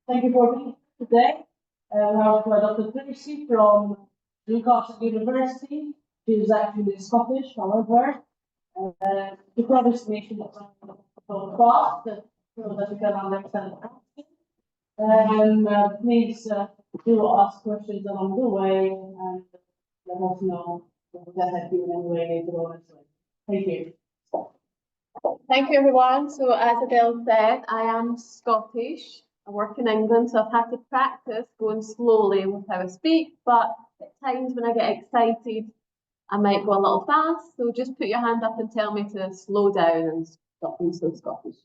Thank you for being here today. We have Dr. Tracy from Newcastle University. She is actually Scottish, however. The pronunciation is so fast so that you can understand it. Please do ask questions along the way and let us know if that has been any way later on as well. Thank you. Thank you, everyone. So, as Adele said, I am Scottish. I work in England, so I've had to practice going slowly with how I speak, but at times when I get excited, I might go a little fast. So just put your hand up and tell me to slow down and stop being so Scottish.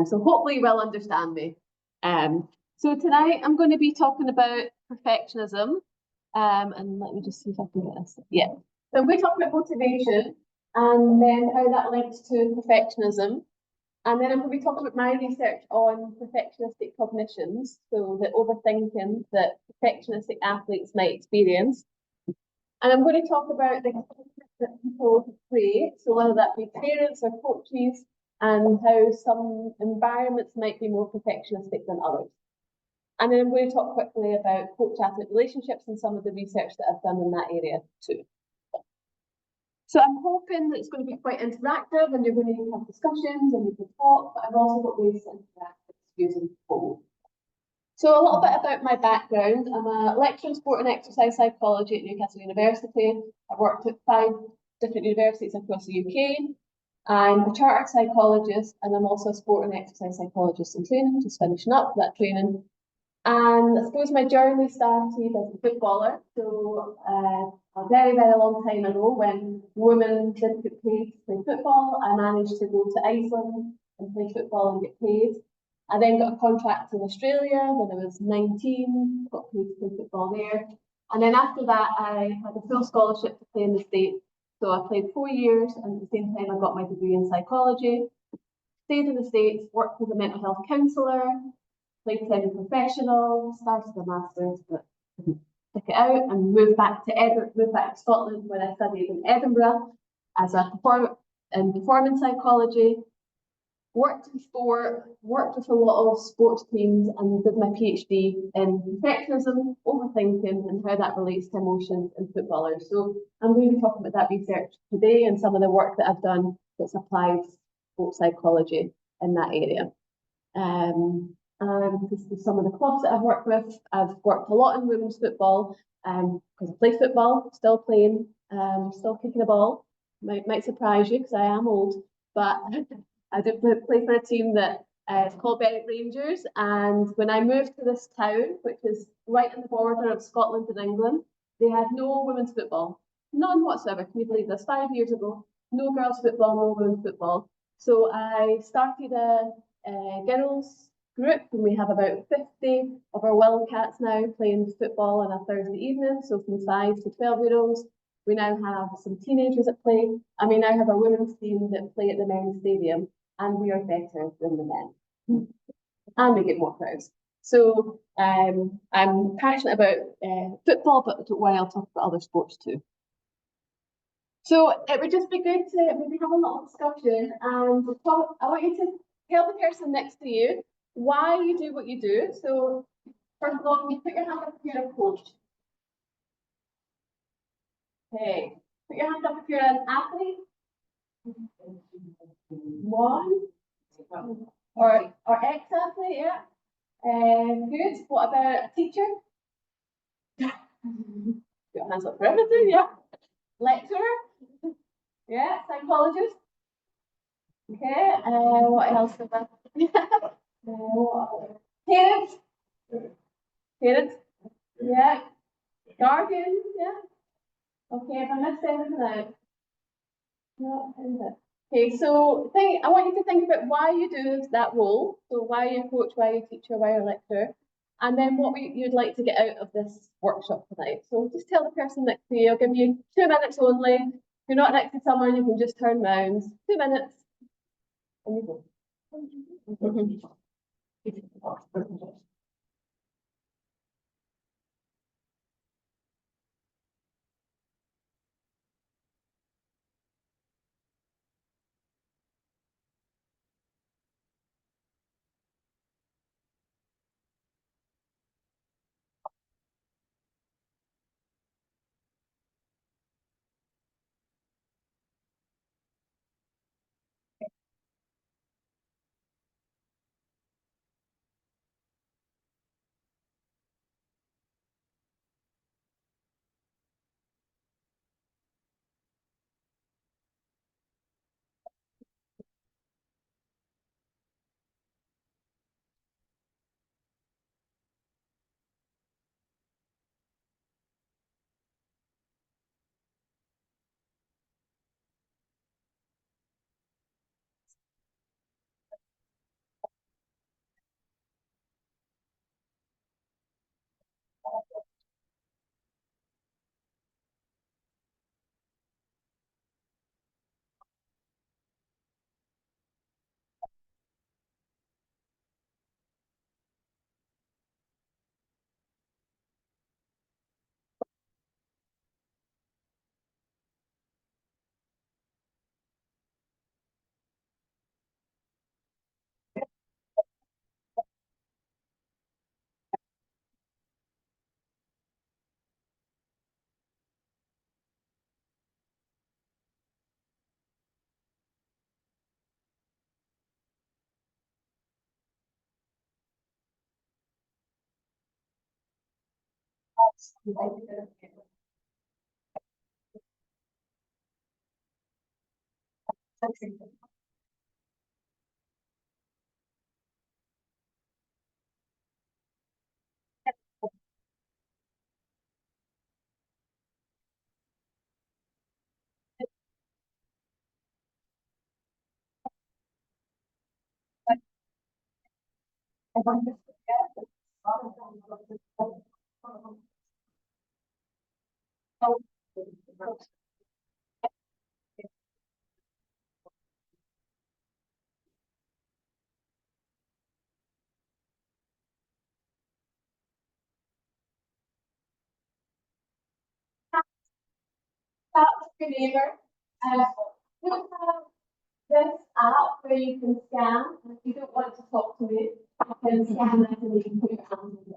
So hopefully you will understand me. So tonight I'm going to be talking about perfectionism. And let me just see if I can get this. Yeah. So we talk about motivation and then how that links to perfectionism. And then I'm going to be talking about my research on perfectionistic cognitions, so the overthinking that perfectionistic athletes might experience. And I'm going to talk about the that people play, so whether that be parents or coaches, and how some environments might be more perfectionistic than others. And then I'm going to talk quickly about coach-athlete relationships and some of the research that I've done in that area too. So I'm hoping that it's going to be quite interactive and you're going to have discussions and we can talk, but I've also got ways to interact using polls. So a little bit about my background. I'm a lecturer in sport and exercise psychology at Newcastle University. I've worked at 5 different universities across the UK. I'm a chartered psychologist and I'm also a sport and exercise psychologist in training, just finishing up that training. And I suppose my journey started as a footballer. So a very, very long time ago when women didn't get paid to play football, I managed to go to Iceland and play football and get paid. I then got a contract in Australia when I was 19, got paid to play football there. And then after that, I had a full scholarship to play in the States. So I played 4 years and at the same time I got my degree in psychology. Stayed in the States, worked as a mental health counsellor, played semi-professional, started a master's, but didn't stick it out, and moved back to Scotland when I studied in Edinburgh as a performance psychology. Worked in sport, worked with a lot of sports teams, and did my PhD in perfectionism, overthinking, and how that relates to emotions in footballers. So I'm going to be talking about that research today and some of the work that I've done that's applied sports psychology in that area. And this is some of the clubs that I've worked with. I've worked a lot in women's football because I play football, still playing, still kicking a ball. Might surprise you because I am old, but I did play for a team that is called Berwick Rangers. And when I moved to this town, which is right on the border of Scotland and England, they had no women's football, none whatsoever. Can you believe this? 5 years ago, no girls' football, no women's football. So I started a girls' group, and we have about 50 of our Wildcats now playing football on a Thursday evening. So from 5 to 12-year-olds. We now have some teenagers that play, and we now have a women's team that play at the men's stadium, and we are better than the men. And we get more crowds. So I'm passionate about football, but don't worry, I'll talk about other sports too. So it would just be good to maybe have a little discussion, and talk. I want you to tell the person next to you why you do what you do. So first of all, you put your hand up if you're a coach. Okay, put your hand up if you're an athlete. 1. Or ex-athlete, yeah. Good. What about a teacher? Got hands up for everything, yeah. Lecturer? Yeah. Psychologist? Okay. What else is that? Parents? Parents? Yeah. Guardian? Yeah. Okay, if I missed anything out. No, okay, so I want you to think about why you do that role. So why you're a coach, why you're a teacher, why you're a lecturer, and then what you'd like to get out of this workshop tonight. So just tell the person next to you. I'll give you 2 minutes only. If you're not next to someone, you can just turn round. 2 minutes. And you go. That's your neighbour. We have this app where you can scan, and if you don't want to talk to me, you can scan it and you can put your hands on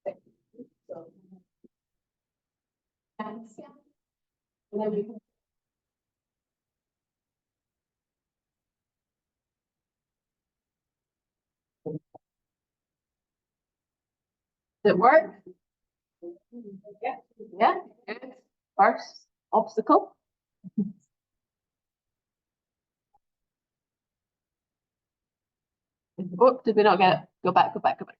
it. So, and scan. And then we can. Does it work? Yeah. Yeah, good. First obstacle. Oh, did we not get it? Go back, go back, go back.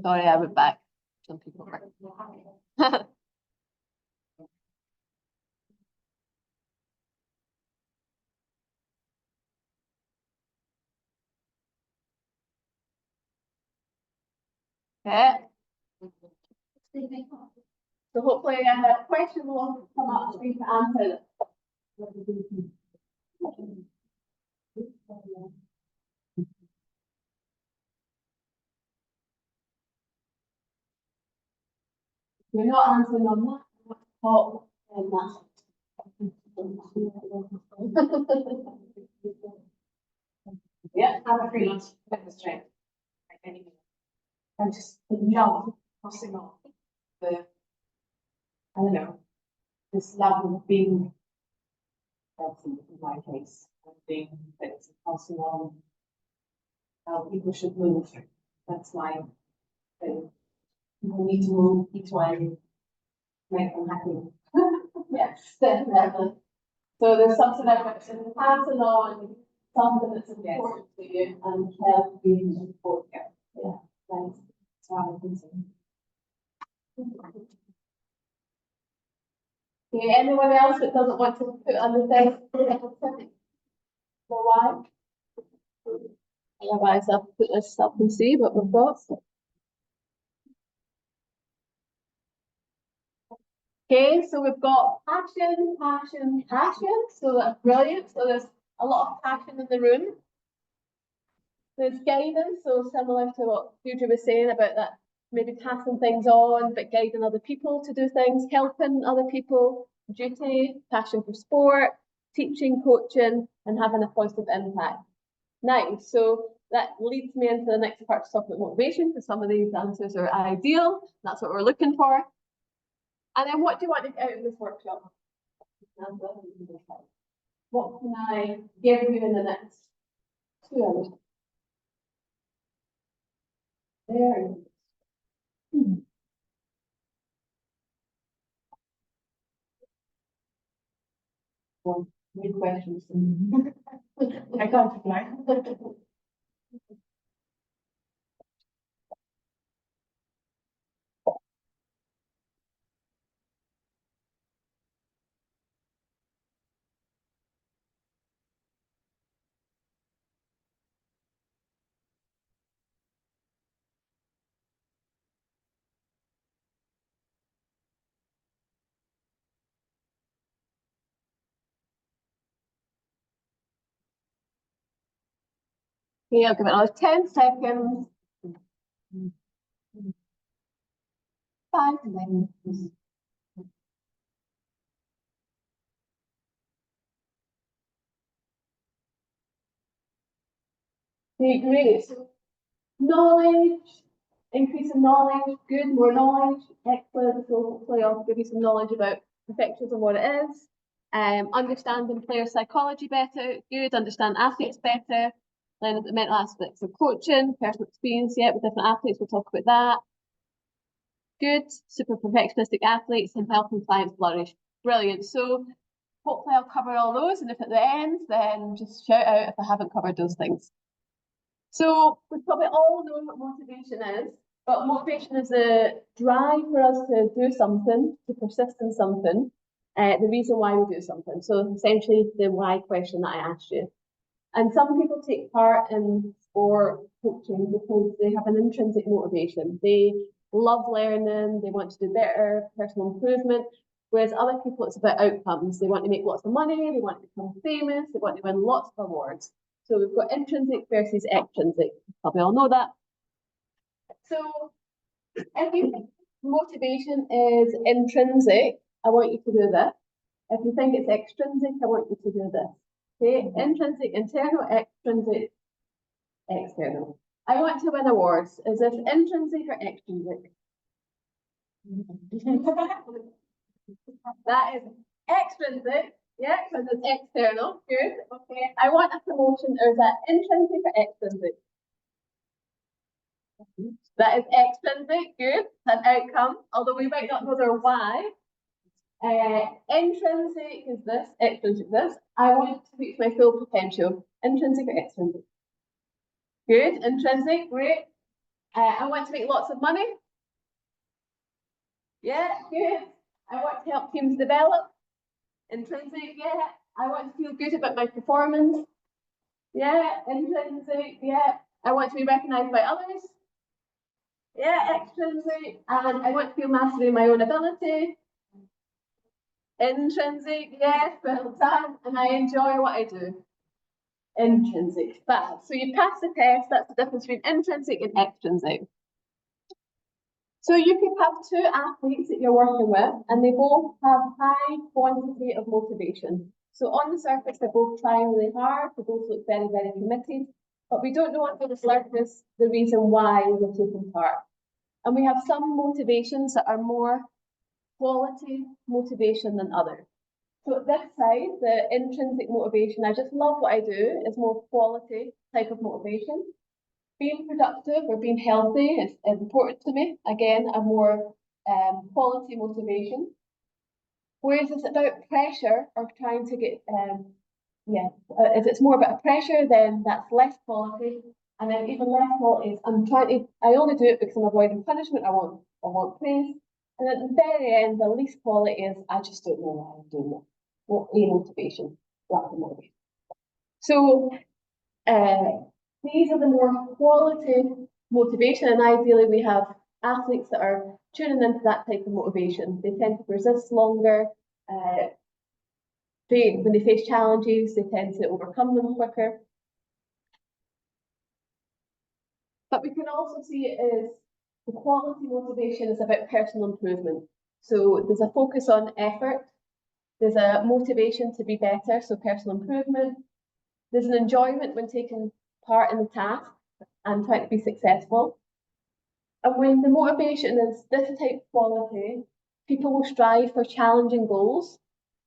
Sorry, I went back. Some people were. Okay. So hopefully a question will come up for you to answer. You're not answering on that top, and that's. Yeah, have a free lunch. Get the strength. And just love crossing off the, I don't know, this love of being, that's in my case, of being fixed and passing on how people should move. That's my thing. People need to move each way, make them happy. Yes, definitely. So there's something about passing on something that's important to you and help being important. Yeah, thanks. That's why I'm thinking. Okay, anyone else that doesn't want to put on the thing? For why? Otherwise, I'll put this up and see what we've got. Okay, so we've got passion, passion, passion. So that's brilliant. So there's a lot of passion in the room. There's guidance, so similar to what Deirdre was saying about that, maybe passing things on, but guiding other people to do things, helping other people, duty, passion for sport, teaching, coaching, and having a positive impact. Nice. So that leads me into the next part to talk about motivation, because some of these answers are ideal. That's what we're looking for. And then what do you want to get out of this workshop? What can I give you in the next 2 hours? There. Well, good questions. I can't reply. Okay, I'll give it another 10 seconds. 5 seconds. Okay, great. So knowledge, increase in knowledge, good, more knowledge, excellent. So hopefully I'll give you some knowledge about perfectionism, what it is. Understanding player psychology better, good. Understand athletes better. Learn the mental aspects of coaching, personal experience, with different athletes. We'll talk about that. Good. Super perfectionistic athletes and helping clients flourish. Brilliant. So hopefully I'll cover all those, and if at the end, then just shout out if I haven't covered those things. So we probably all know what motivation is, but motivation is a drive for us to do something, to persist in something, the reason why we do something. So essentially the why question that I asked you. And some people take part in sport coaching because they have an intrinsic motivation. They love learning, they want to do better, personal improvement. Whereas other people, it's about outcomes. They want to make lots of money, they want to become famous, they want to win lots of awards. So we've got intrinsic versus extrinsic. Probably all know that. So if you think motivation is intrinsic, I want you to do this. If you think it's extrinsic, I want you to do this. Okay, intrinsic, internal, extrinsic, external. I want to win awards. Is this intrinsic or extrinsic? That is extrinsic. Yeah, because it's external. Good. Okay. I want a promotion. Or is that intrinsic or extrinsic? That is extrinsic. Good. An outcome. Although we might not know their why. Intrinsic is this. Extrinsic this. I want to reach my full potential. Intrinsic or extrinsic? Good. Intrinsic. Great. I want to make lots of money. Yeah. Good. I want to help teams develop. Intrinsic, yeah. I want to feel good about my performance. Yeah, intrinsic, yeah. I want to be recognised by others. Yeah, extrinsic. And I want to feel mastery in my own ability. Intrinsic, yes, well done. And I enjoy what I do. Intrinsic, fab. So you pass the test, that's the difference between intrinsic and extrinsic. So you could have two athletes that you're working with, and they both have high quantity of motivation. So on the surface, they're both trying really hard, they both look very, very committed, but we don't know under the surface the reason why they're taking part. And we have some motivations that are more quality motivation than others. So at this side, the intrinsic motivation, I just love what I do, is more quality type of motivation. Being productive or being healthy is important to me. Again, a more quality motivation. Whereas it's about pressure or trying to get, if it's more about pressure, then that's less quality. And then even less quality is I only do it because I'm avoiding punishment. I want praise. And at the very end, the least quality is I just don't know why I'm doing it. What a motivation, lack of motivation. So these are the more quality motivation, and ideally we have athletes that are tuning into that type of motivation. They tend to persist longer. When they face challenges, they tend to overcome them quicker. But we can also see it as the quality motivation is about personal improvement. So there's a focus on effort. There's a motivation to be better, so personal improvement. There's an enjoyment when taking part in the task and trying to be successful. And when the motivation is this type of quality, people will strive for challenging goals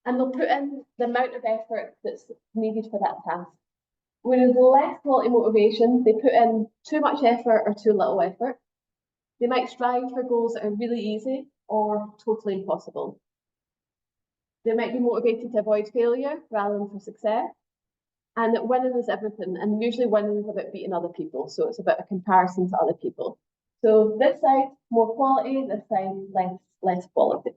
and they'll put in the amount of effort that's needed for that task. Whereas less quality motivation, they put in too much effort or too little effort. They might strive for goals that are really easy or totally impossible. They might be motivated to avoid failure rather than for success. And that winning is everything, and usually winning is about beating other people, so it's about a comparison to other people. So this side, more quality, this side, less quality.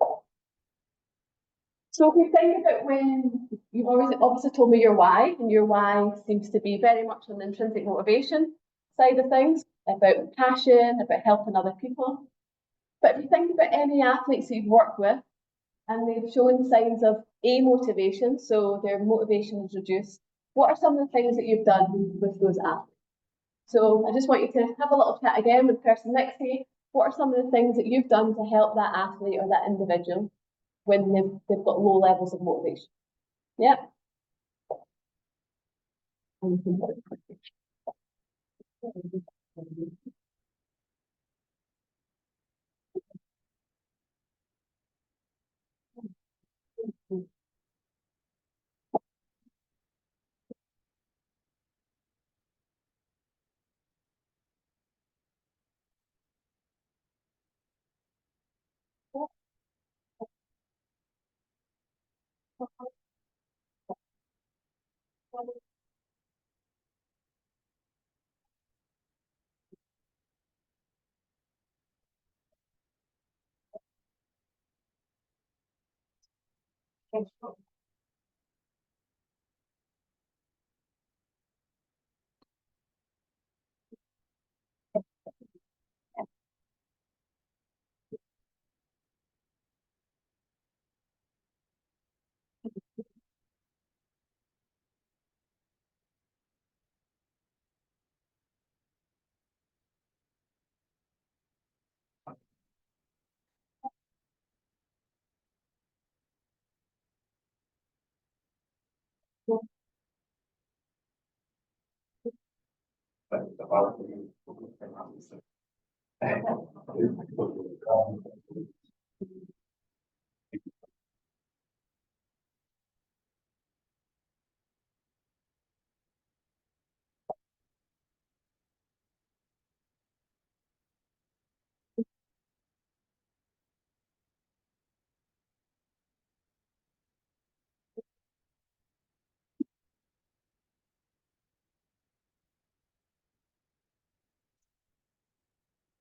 So if we think about when you've obviously told me your why, and your why seems to be very much on the intrinsic motivation side of things, about passion, about helping other people. But if you think about any athletes that you've worked with, and they've shown signs of amotivation, so their motivation is reduced, what are some of the things that you've done with those athletes? So I just want you to have a little chat again with the person next to you. What are some of the things that you've done to help that athlete or that individual when they've got low levels of motivation? Yep.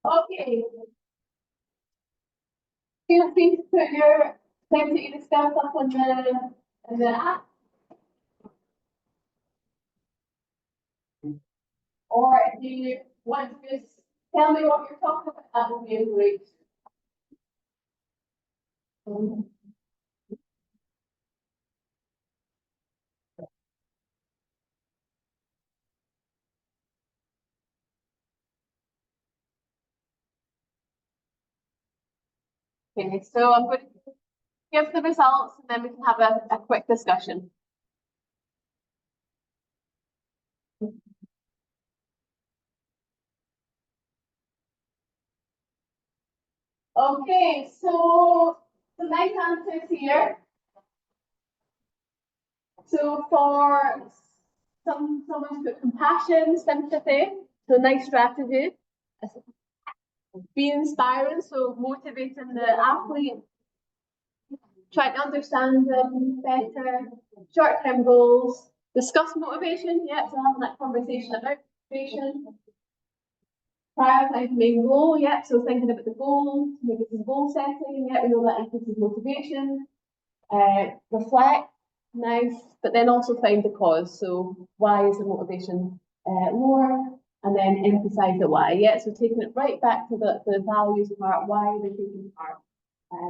Okay, feel free to put your things that you discussed up on the app, or if you want to just tell me what you're talking about, that would be great. Okay, so I'm going to give the results and then we can have a quick discussion. Okay, so the nice answers here. So for someone's put compassion, sympathy, so nice strategy. Be inspiring, so motivating the athlete, trying to understand them better, short-term goals, discuss motivation, yeah, so having that conversation about motivation. Prioritize main goal, yeah, so thinking about the goal, maybe some goal setting, yeah, we know that increases motivation. Reflect, nice, but then also find the cause. So why is the motivation lower? And then emphasize the why. Yeah, so taking it right back to the values part, why are they taking part?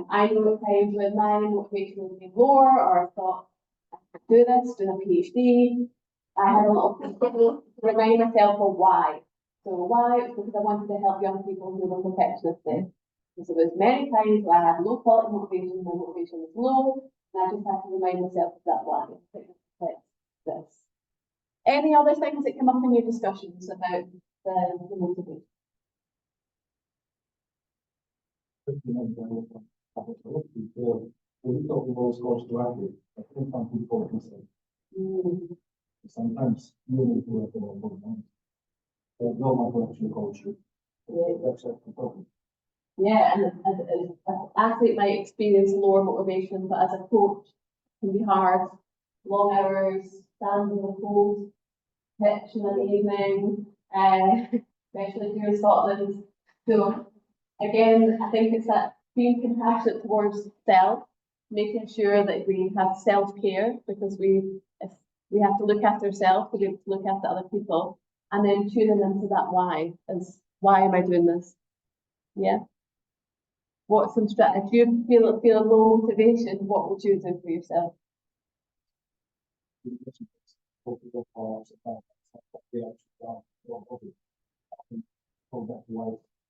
I know at times when my motivation has been lower, or I thought I could do this, do a PhD, I had a little to remind myself of why. So why? It's because I wanted to help young people who were perfectionists then. So there was many times where I had low quality motivation, my motivation was low, and I just had to remind myself of that why. This. Any other things that come up in your discussions about the motivation? Sometimes you need to work on both. There's no motivation coach. That's the problem. Yeah, and as an athlete might experience lower motivation, but as a coach, it can be hard. Long hours, standing in the cold, pitch in the evening, especially here in Scotland. So again, I think it's that being compassionate towards self, making sure that we have self-care, because if we have to look after ourselves to be able to look after other people, and then tuning into that why, is why am I doing this? Yeah. What's some strategy? If you feel low motivation, what would you do for yourself?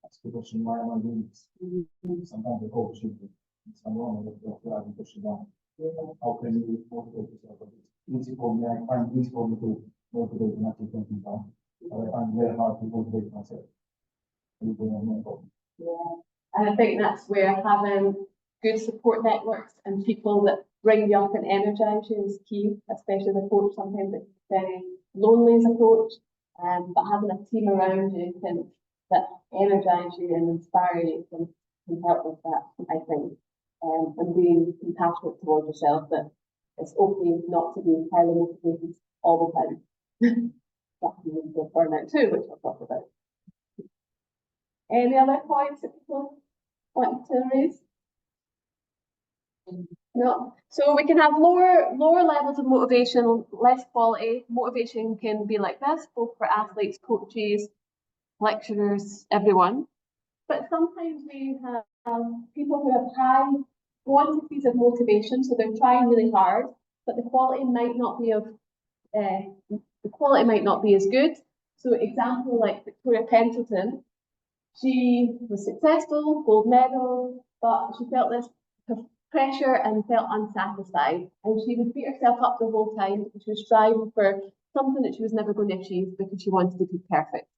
That's the question, why am I doing this? Sometimes the coach should be someone that will push it down. How can you motivate yourself? It's easy for me, I find it easy for me to motivate and actually thinking down. But I find it very hard to motivate myself. Yeah, and I think that's where having good support networks and people that bring you up and energize you is key, especially the coach. Sometimes it's very lonely as a coach, but having a team around you that energize you and inspire you can help with that, I think. And being compassionate towards yourself, that it's okay not to be highly motivated all the time. That can lead to burnout too, which I'll talk about. Any other points that people want to raise? No. So we can have lower levels of motivation, less quality. Motivation can be like this, both for athletes, coaches, lecturers, everyone. But sometimes we have people who have high quantities of motivation, so they're trying really hard, but the quality might not be as good. So example like Victoria Pendleton, she was successful, gold medal, but she felt this pressure and felt unsatisfied. And she would beat herself up the whole time because she was striving for something that she was never going to achieve because she wanted to be perfect.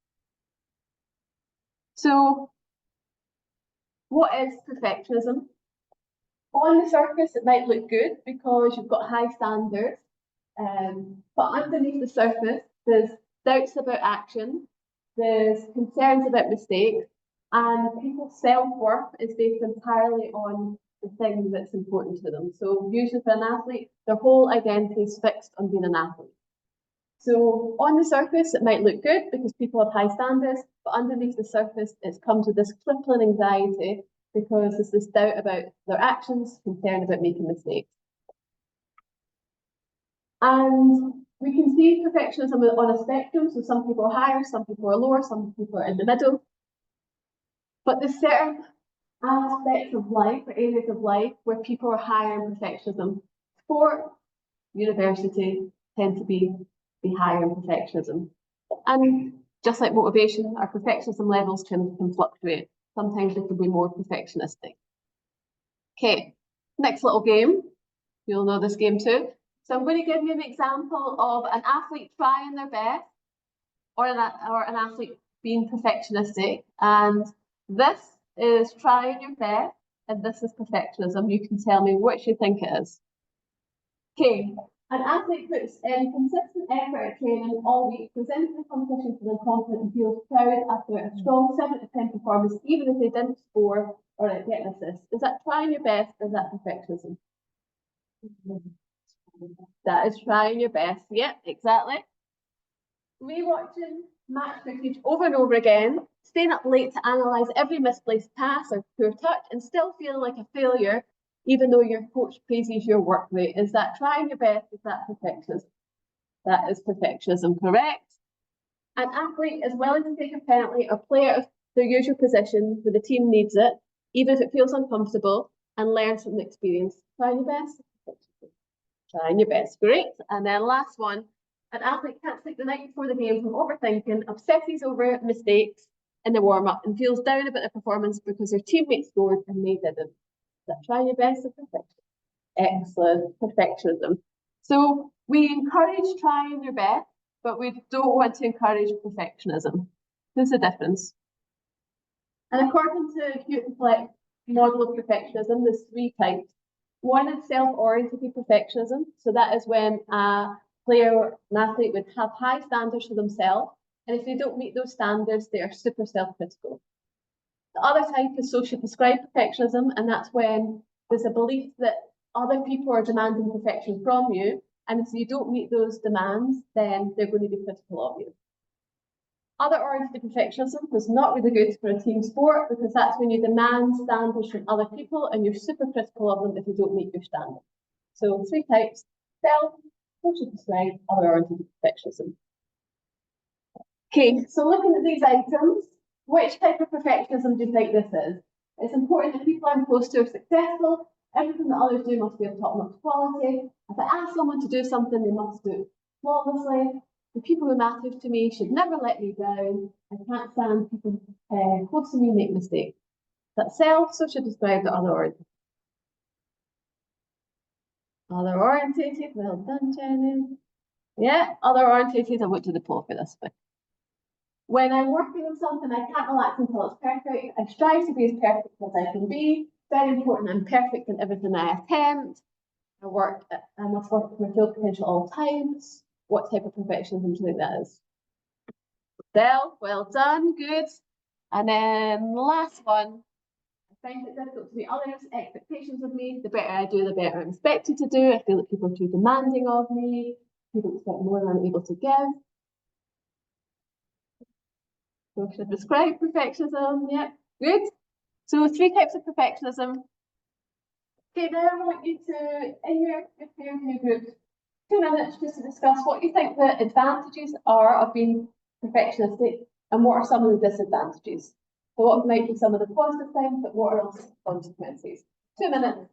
So what is perfectionism? On the surface, it might look good because you've got high standards, but underneath the surface, there's doubts about action, there's concerns about mistakes, and people's self-worth is based entirely on the thing that's important to them. So usually for an athlete, their whole identity is fixed on being an athlete. So on the surface, it might look good because people have high standards, but underneath the surface, it comes with this crippling anxiety because there's this doubt about their actions, concern about making mistakes. And we can see perfectionism on a spectrum, so some people are higher, some people are lower, some people are in the middle. But there's certain aspects of life or areas of life where people are higher in perfectionism. Sport, university tend to be higher in perfectionism. And just like motivation, our perfectionism levels can fluctuate. Sometimes they can be more perfectionistic. Okay, next little game. You'll know this game too. So I'm going to give you an example of an athlete trying their best or an athlete being perfectionistic. And this is trying your best and this is perfectionism. You can tell me which you think it is. Okay, an athlete puts in consistent effort at training all week, goes into the competition feeling confident and feels proud after a strong 7 to 10 performance, even if they didn't score or get an assist. Is that trying your best or is that perfectionism? That is trying your best. Yep, exactly. Rewatching match footage over and over again, staying up late to analyse every misplaced pass or poor touch and still feeling like a failure even though your coach praises your work rate. Is that trying your best? Is that perfectionism? That is perfectionism, correct? An athlete is willing to take a penalty or play out of their usual position when the team needs it, even if it feels uncomfortable, and learns from the experience. Trying your best? Trying your best, great. And then last one, an athlete can't sleep the night before the game from overthinking, obsesses over mistakes in the warm-up, and feels down about their performance because their teammates scored and they didn't. That trying your best or perfection? Excellent, perfectionism. So we encourage trying your best, but we don't want to encourage perfectionism. There's a difference. And according to Hewlett Fleck's model of perfectionism, there's 3 types. One is self-oriented perfectionism. So that is when a player, an athlete would have high standards for themselves, and if they don't meet those standards, they are super self-critical. The other type is socially prescribed perfectionism, and that's when there's a belief that other people are demanding perfection from you, and if you don't meet those demands, then they're going to be critical of you. Other oriented perfectionism is not really good for a team sport because that's when you demand standards from other people and you're super critical of them if you don't meet your standards. So 3 types: self, socially prescribed, other oriented perfectionism. Okay, so looking at these items, which type of perfectionism do you think this is? It's important that people I'm close to are successful. Everything that others do must be of top-notch quality. If I ask someone to do something, they must do it flawlessly. The people who matter to me should never let me down. I can't stand people close to me make mistakes. That's self, socially described, or other oriented. Other orientated, well done, Jenny. Yeah, other orientated, I went to the poll for this one. When I'm working on something, I can't relax until it's perfect. I strive to be as perfect as I can be. Very important, I'm perfect in everything I attempt. I must work to my full potential at all times. What type of perfectionism do you think that is? Well done, good. And then the last one, I find it difficult to meet others' expectations of me. The better I do, the better I'm expected to do. I feel that people are too demanding of me. People expect more than I'm able to give. So should I describe perfectionism? Yeah, good. So 3 types of perfectionism. Okay, now I want you to, in your peer review group, 2 minutes just to discuss what you think the advantages are of being perfectionistic and what are some of the disadvantages. So what might be some of the positive things, but what are also the consequences? 2 minutes.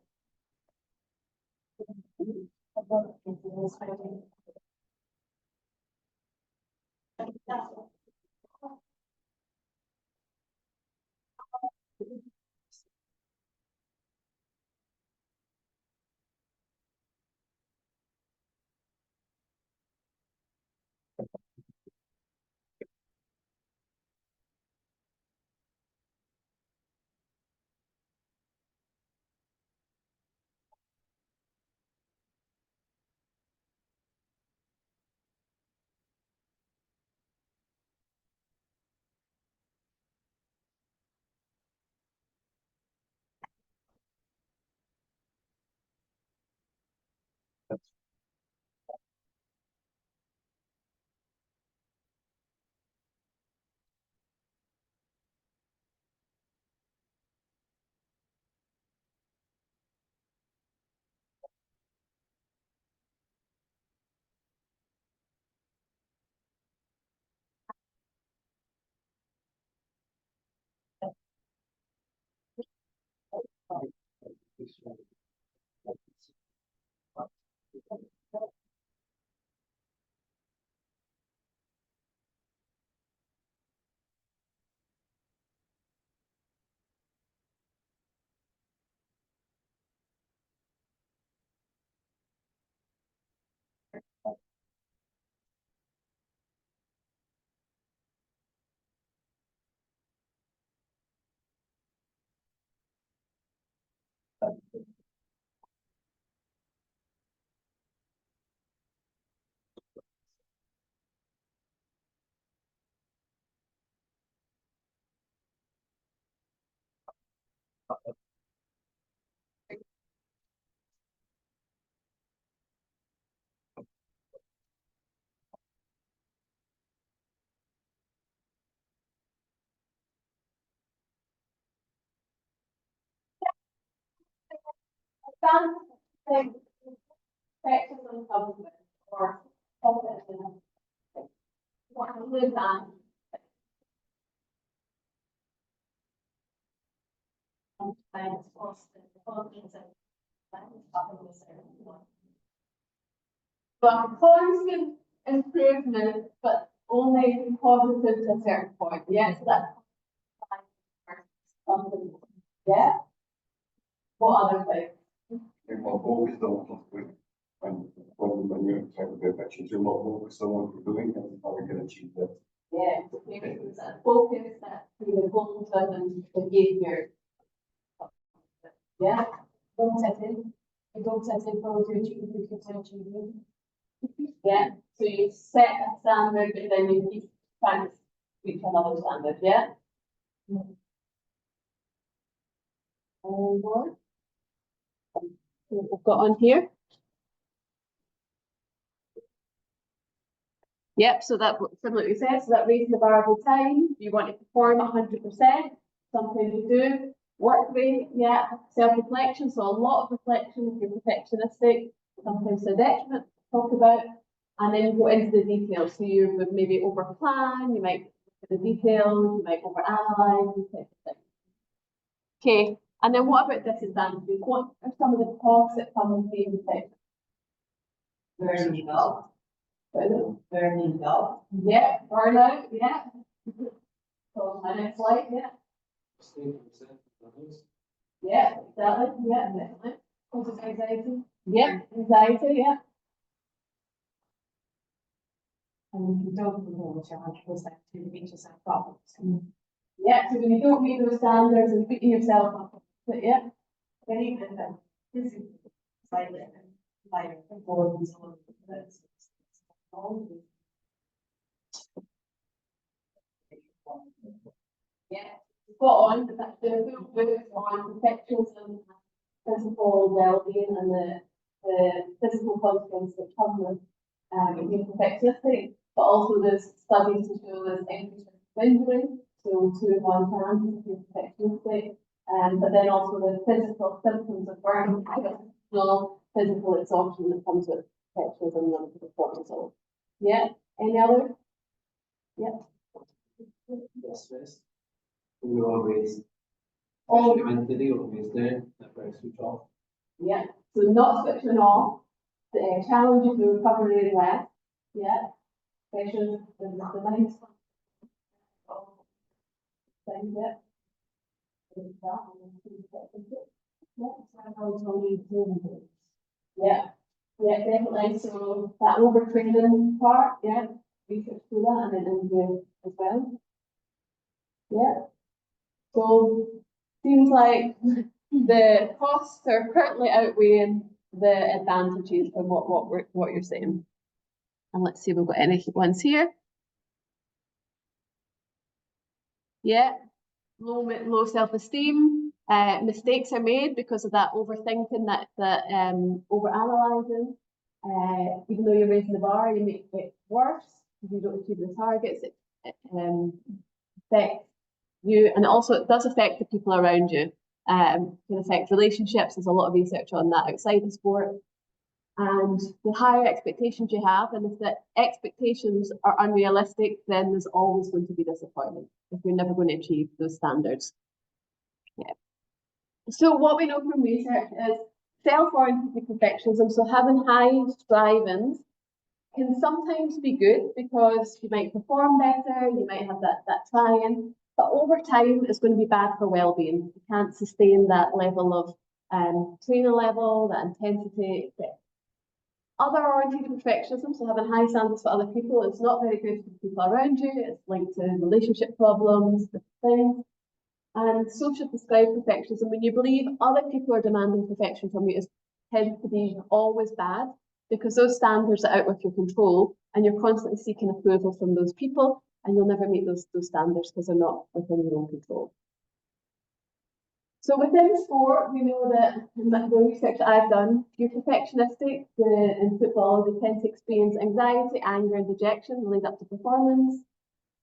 Perfectionism comes with, or perfectionism. What I live on. Sometimes constant. But constant improvement, but only positive to a certain point. Yeah, so that's yeah. What other things? You're more focused on something when you're trying to get actions, you're more focused on what you're doing and how you can achieve that. Yeah, maybe it's that focus, that goal driven behavior. Yeah, don't set in. You don't set in for to achieve the potential. Yeah, so you set a standard, but then you keep trying to reach another standard. Yeah. And what we've got on here. Yep, so that similar to you said, so that raises the bar every time. You want to perform 100%, sometimes you do. Work rate, yeah, self-reflection, so a lot of reflection if you're perfectionistic, sometimes the detriment talk about, and then you go into the details. So you would maybe over plan, you might look at the details, you might over analyze, these types of things. Okay, and then what about disadvantages? What are some of the costs that come with being perfectionist? Learning out. Burning out. Yeah, burnout, yeah. So my next slide, yeah. Yeah, exactly, yeah, definitely. Causes anxiety. Yeah, anxiety, yeah. And you don't know your 100% to meet yourself problems. Yeah, so when you don't meet those standards and beating yourself up, but yeah. Then even the physical side of it, like boards or that's all. Yeah, spot on. It's actually a full book on perfectionism, physical well-being, and the physical consequences that come with being perfectionistic. But also there's studies to show there's increased risk of injury, so 2 in 1 chance if you're perfectionistic. But then also the physical symptoms of burnout, physical exhaustion that comes with perfectionism and cortisol. Yeah. Any other? Yeah. Stress. We always, Oh. especially mentally, always there, never switch off. Yeah. So not switching off. The challenges the recovery really well. Yeah. Especially the mind. Things, yeah. Yeah. Yeah, definitely. So that overtraining part, yeah, research through that and then into as well. Yeah. So seems like the costs are currently outweighing the advantages from what you're saying. And let's see if we've got any ones here. Yeah, low self-esteem. Mistakes are made because of that overthinking, that overanalyzing. Even though you're raising the bar, you make it worse if you don't achieve the targets. It affects you, and also it does affect the people around you. It can affect relationships. There's a lot of research on that outside of sport. And the higher expectations you have, and if the expectations are unrealistic, then there's always going to be disappointment if you're never going to achieve those standards. Yeah. So what we know from research is self-oriented perfectionism, so having high strivings, can sometimes be good because you might perform better, you might have that try-in, but over time it's going to be bad for well-being. You can't sustain that level of training level, that intensity, etc. Other-oriented perfectionism, so having high standards for other people, is not very good for the people around you. It's linked to relationship problems, things. And social prescribed perfectionism, when you believe other people are demanding perfection from you, tends to be always bad because those standards are out of your control and you're constantly seeking approval from those people and you'll never meet those standards because they're not within your own control. So within sport, we know that in the research that I've done, you're perfectionistic in football, they tend to experience anxiety, anger, and dejection that lead up to performance,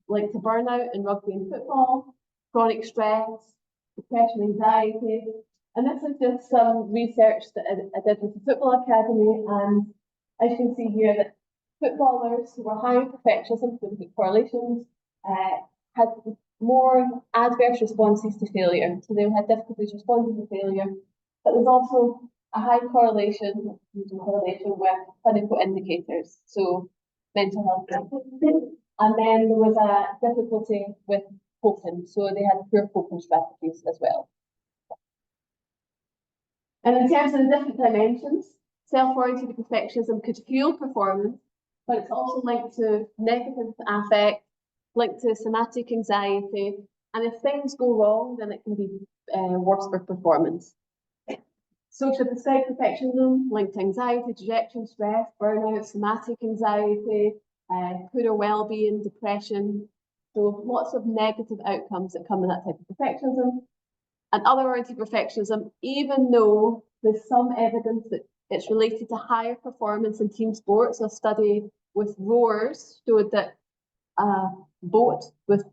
linked to burnout in rugby and football, chronic stress, depression, anxiety. And this is just some research that I did with the Football Academy. And as you can see here, that footballers who were high in perfectionism, so the correlations, had more adverse responses to failure. So they had difficulties responding to failure. But there's also a high correlation with clinical indicators, so mental health. And then there was a difficulty with coping, so they had poor coping strategies as well. And in terms of the different dimensions, self-oriented perfectionism could fuel performance, but it's also linked to negative affect, linked to somatic anxiety, and if things go wrong, then it can be worse for performance. Social prescribed perfectionism linked to anxiety, dejection, stress, burnout, somatic anxiety, poorer well-being, depression. So lots of negative outcomes that come with that type of perfectionism. And other-oriented perfectionism, even though there's some evidence that it's related to higher performance in team sports, a study with rowers showed that a boat with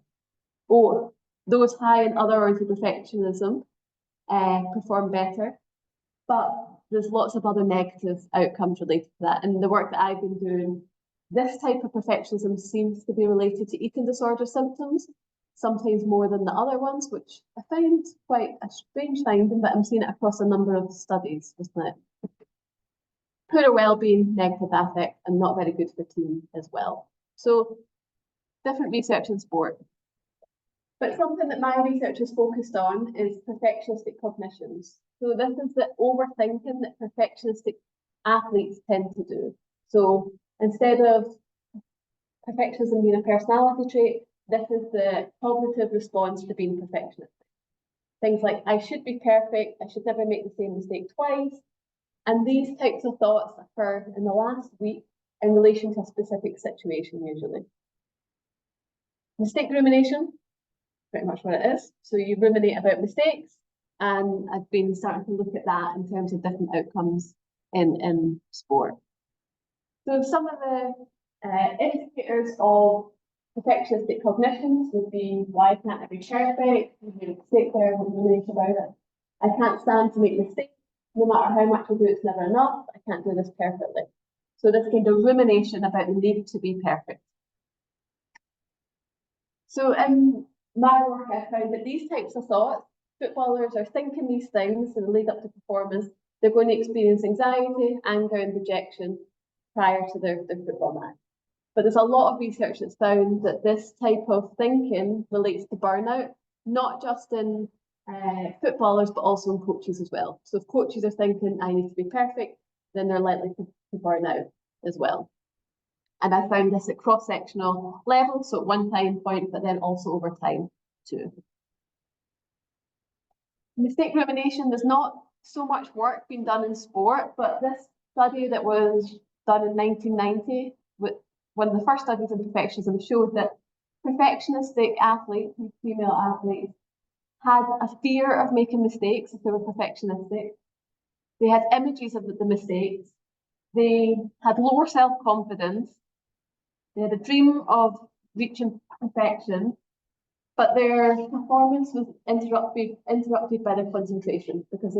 those high in other-oriented perfectionism perform better. But there's lots of other negative outcomes related to that. And the work that I've been doing, this type of perfectionism seems to be related to eating disorder symptoms, sometimes more than the other ones, which I find quite a strange finding, but I'm seeing it across a number of studies, isn't it? Poorer well-being, negative affect, and not very good for team as well. So different research in sport. But something that my research is focused on is perfectionistic cognitions. So this is the overthinking that perfectionistic athletes tend to do. So instead of perfectionism being a personality trait, this is the cognitive response to being perfectionistic. Things like, I should be perfect, I should never make the same mistake twice. And these types of thoughts occur in the last week in relation to a specific situation usually. Mistake rumination. pretty much what it is. So you ruminate about mistakes, and I've been starting to look at that in terms of different outcomes in sport. So some of the indicators of perfectionistic cognitions would be, why can't I be perfect? You made a mistake there, what ruminate about it. I can't stand to make mistakes. No matter how much I do, it's never enough. I can't do this perfectly. So this kind of rumination about the need to be perfect. So in my work, I found that these types of thoughts, footballers are thinking these things in the lead up to performance. They're going to experience anxiety, anger, and rejection prior to their football match. But there's a lot of research that's found that this type of thinking relates to burnout, not just in footballers, but also in coaches as well. So if coaches are thinking, I need to be perfect, then they're likely to burn out as well. And I found this at cross-sectional levels, so at one time point, but then also over time too. Mistake rumination, there's not so much work being done in sport, but this study that was done in 1990, with one of the first studies in perfectionism, showed that perfectionistic athletes, female athletes, had a fear of making mistakes if they were perfectionistic. They had images of the mistakes. They had lower self-confidence. They had a dream of reaching perfection, but their performance was interrupted by their concentration because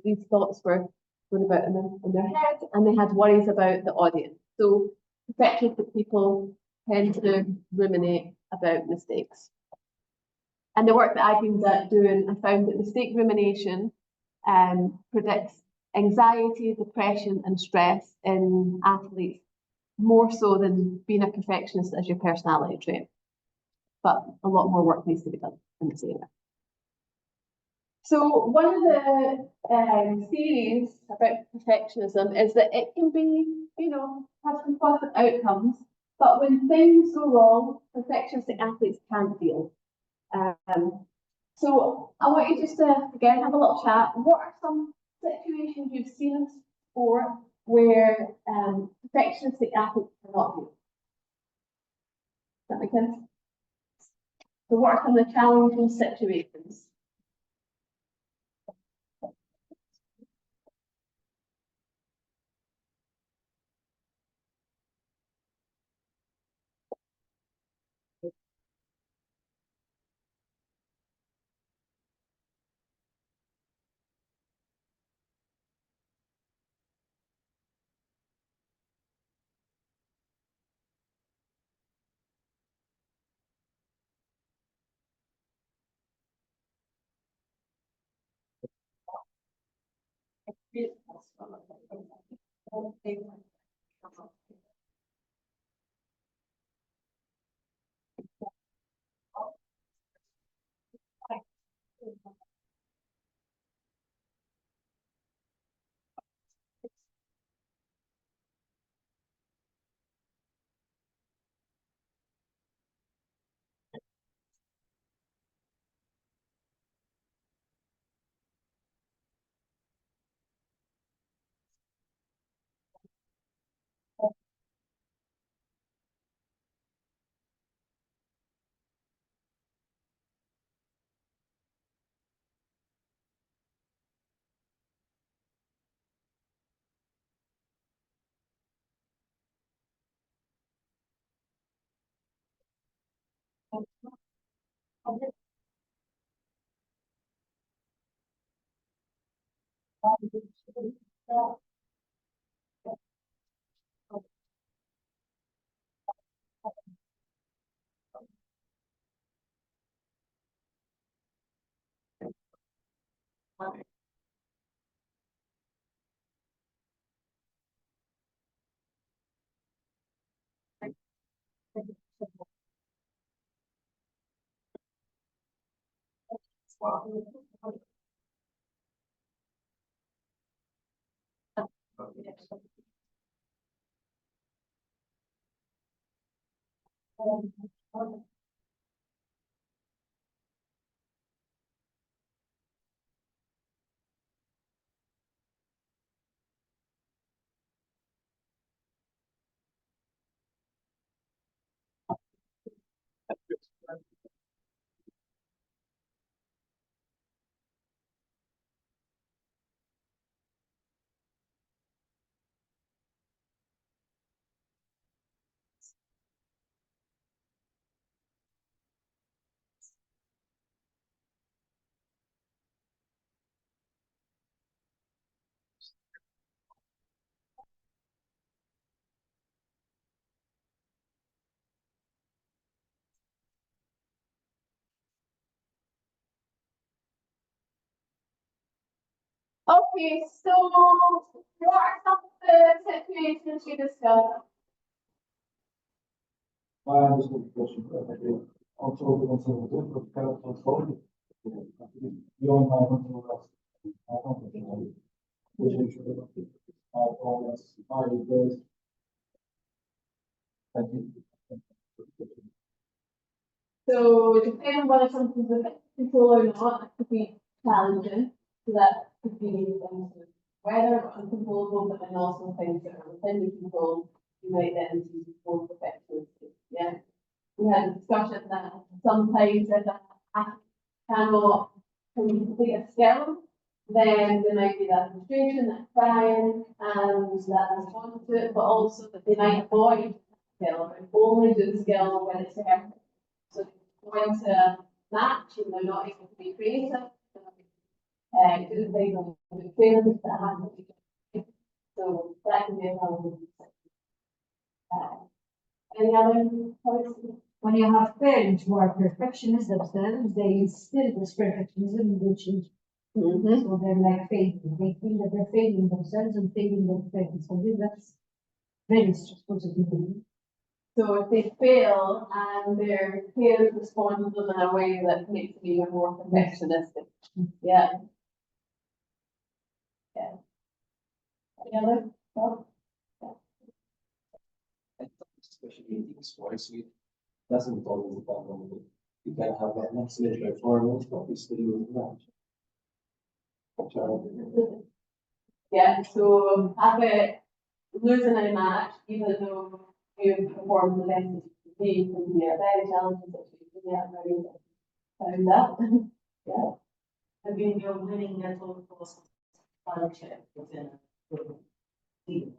these thoughts were going about in their head, and they had worries about the audience. So perfectionistic people tend to ruminate about mistakes. And the work that I've been doing, I found that mistake rumination predicts anxiety, depression, and stress in athletes more so than being a perfectionist as your personality trait. But a lot more work needs to be done in this area. So one of the theories about perfectionism is that it can be, have some positive outcomes, but when things go wrong, perfectionistic athletes can't deal. So I want you just to, again, have a little chat. What are some situations you've seen in sport where perfectionistic athletes cannot deal? Does that make sense? So what are some of the challenging situations? Okay, so what are some of the situations you discussed? I understood the question perfectly. Also, the conservative, but cannot control it. Beyond my control, I don't control it. Which is my progress, my request. Thank you. So depending on whether something's within control or not, it could be challenging. So that could be things like weather or uncontrollable, but then also things that are within your control, you might then see more perfectionism. Yeah. We had a discussion that sometimes if I cannot complete a skill, then there might be that frustration, that crying, and that response to it, but also that they might avoid the skill and only do the skill when it's there. So they go into a match and they're not able to be creative, do things on the training that happen. So that can be a problem. Any other points? When you have parents who are perfectionists themselves, they instill this perfectionism, which is, so they're like failing. They feel that they're failing themselves and failing their parents. So that's very stressful to people. So if they fail and their parents respond to them in a way that makes them even more perfectionistic. Yeah. Yeah. Any other thoughts? Especially in team sports, it doesn't always depend on the, you can have an excellent performance, but you still lose the match. Yeah, so have it losing a match, even though you performed the best you could be, can be a very challenging situation. Yeah, very found that. Yeah. I mean, you're winning at all costs, partnership within a team.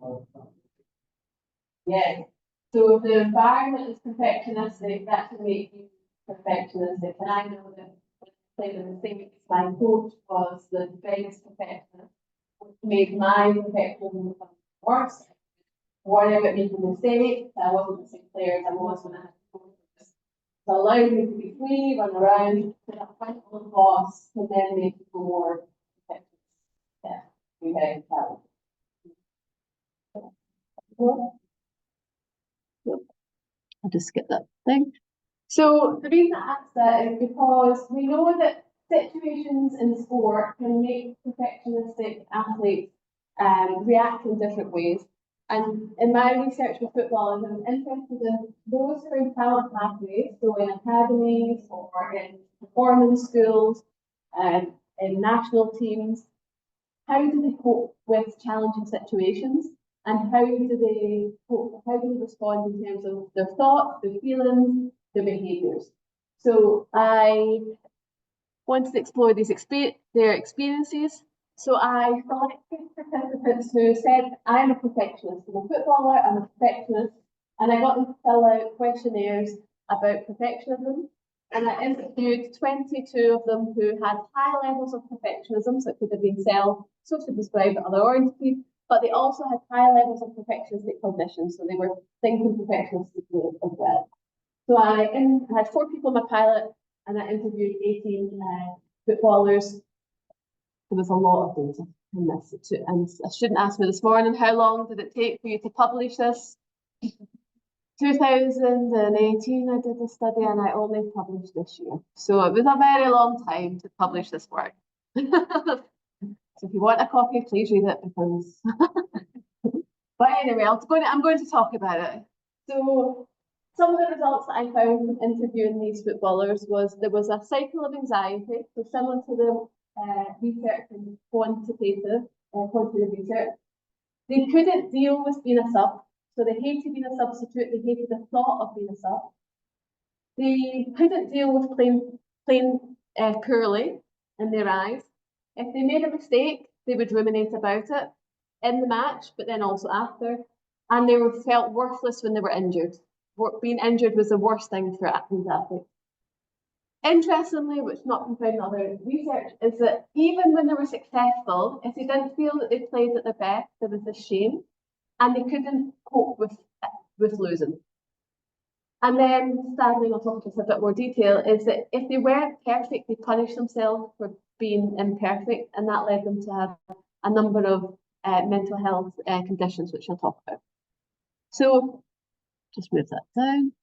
Yeah. So if the environment is perfectionistic, that can make you perfectionistic. And I know that when I played in the same, my coach was the biggest perfectionist, which made my perfectionism become worse. Worrying about making mistakes, I wasn't the same player as I was when I had to coach. So allowing me to be free, run around, put up front of the boss, can then make people more perfectionist. Yeah, be very challenging. I'll just skip that thing. So the reason I asked that is because we know that situations in sport can make perfectionistic athletes react in different ways. And in my research with footballers, I'm interested in those who are in talent pathways, so in academies or in performance schools and in national teams. How do they cope with challenging situations? And how do they cope, how do they respond in terms of their thoughts, their feelings, their behaviours? So I wanted to explore their experiences. So I selected participants who said, I'm a perfectionist. I'm a footballer, I'm a perfectionist. And I got them to fill out questionnaires about perfectionism. And I interviewed 22 of them who had high levels of perfectionism, so it could have been socially described other entities, but they also had high levels of perfectionistic cognition, so they were thinking perfectionistically as well. So I had 4 people in my pilot, and I interviewed 18 footballers. There was a lot of data in this, and I shouldn't ask me this morning, how long did it take for you to publish this? 2018, I did a study and I only published this year. So it was a very long time to publish this work. So if you want a copy, please read it because. But anyway, I'm going to talk about it. So some of the results that I found from interviewing these footballers was there was a cycle of anxiety, so similar to the research in quantitative research. They couldn't deal with being a sub. So they hated being a substitute, they hated the thought of being a sub. They couldn't deal with playing poorly in their eyes. If they made a mistake, they would ruminate about it in the match, but then also after. And they felt worthless when they were injured. Being injured was the worst thing for athletes. Interestingly, which not been found in other research, is that even when they were successful, if they didn't feel that they played at their best, there was this shame. And they couldn't cope with losing. And then, sadly, I'll talk about this a bit more detail, is that if they weren't perfect, they punished themselves for being imperfect, and that led them to have a number of mental health conditions, which I'll talk about. So just move that down.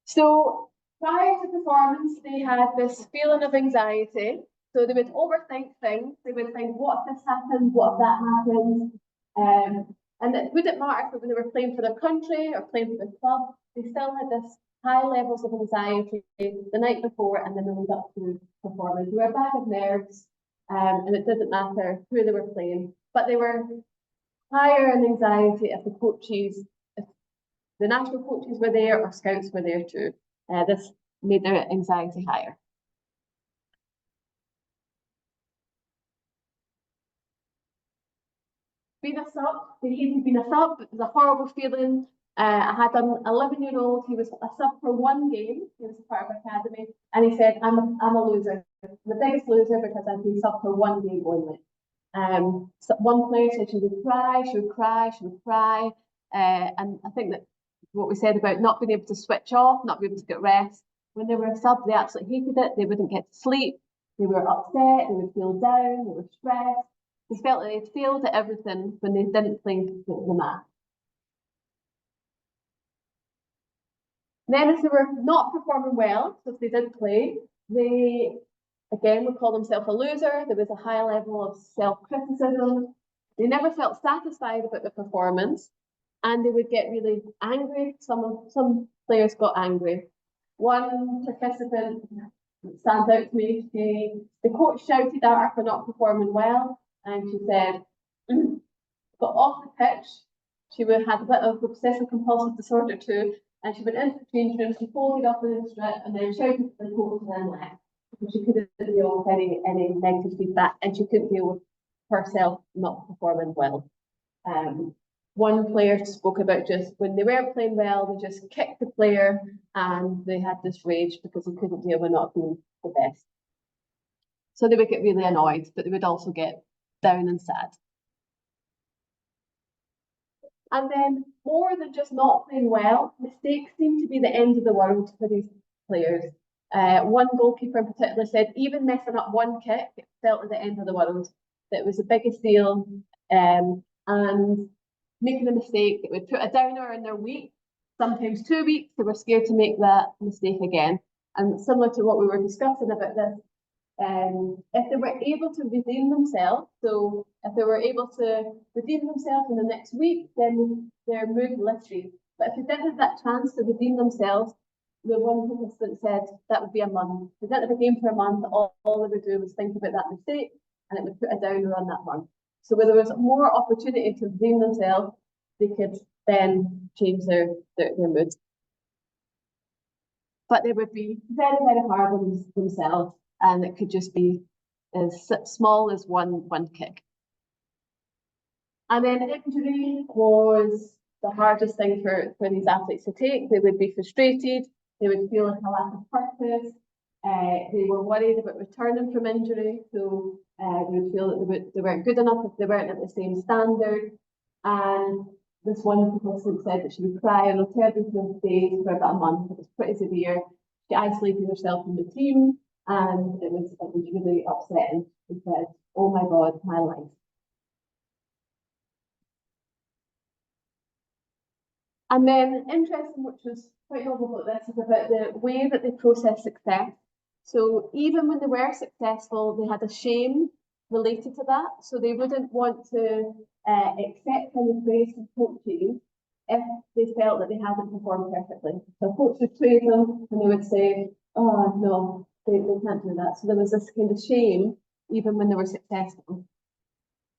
So prior to performance, they had this feeling of anxiety. So they would overthink things. They would think, what if this happens? What if that happens? And it wouldn't matter if they were playing for their country or playing for their club. They still had this high levels of anxiety the night before and then the lead up to performance. They were a bag of nerves, and it didn't matter who they were playing, but they were higher in anxiety if the coaches, if the national coaches were there or scouts were there too. This made their anxiety higher. Being a sub, they hated being a sub. It was a horrible feeling. I had an 11-year-old, he was a sub for one game, he was part of academy, and he said, I'm a loser, the biggest loser because I've been sub for one game only. So one player said she would cry, she would cry, she would cry. And I think that what we said about not being able to switch off, not being able to get rest, when they were a sub, they absolutely hated it. They wouldn't get to sleep, they were upset, they would feel down, they were stressed. They felt that they'd failed at everything when they didn't play the match. Then if they were not performing well, so if they did play, they again would call themselves a loser. There was a high level of self-criticism. They never felt satisfied about the performance, and they would get really angry. Some players got angry. One participant stands out to me. The coach shouted at her for not performing well, and she said, got off the pitch. She would have a bit of obsessive compulsive disorder too, and she went into the change room, she folded up in the strip, and then shouted at the coach and then left. Because she couldn't deal with any negative feedback, and she couldn't deal with herself not performing well. One player spoke about just when they weren't playing well, they just kicked the player and they had this rage because they couldn't deal with not being the best. So they would get really annoyed, but they would also get down and sad. And then more than just not playing well, mistakes seem to be the end of the world for these players. One goalkeeper in particular said even messing up one kick, it felt like the end of the world. That it was the biggest deal, and making a mistake, it would put a downer in their week, sometimes 2 weeks. They were scared to make that mistake again. And similar to what we were discussing about this, if they were able to redeem themselves, so if they were able to redeem themselves in the next week, then their mood lifted. But if they didn't have that chance to redeem themselves, the one participant said that would be a month. If they didn't have a game for a month, all they would do was think about that mistake, and it would put a downer on that month. So where there was more opportunity to redeem themselves, they could then change their mood. But they would be very, very hard on themselves, and it could just be as small as one kick. And then injury was the hardest thing for these athletes to take. They would be frustrated, they would feel like a lack of purpose, they were worried about returning from injury, so they would feel that they weren't good enough if they weren't at the same standard. And this one participant said that she would cry on alternative days for about a month. It was pretty severe. She isolated herself from the team, and it was really upsetting. She said, "Oh my God, my life." And then interesting, which was quite novel about this, is about the way that they process success. So even when they were successful, they had a shame related to that. So they wouldn't want to accept any praise from coaches if they felt that they hadn't performed perfectly. So a coach would praise them and they would say, "Oh no, they can't do that." So there was this kind of shame even when they were successful.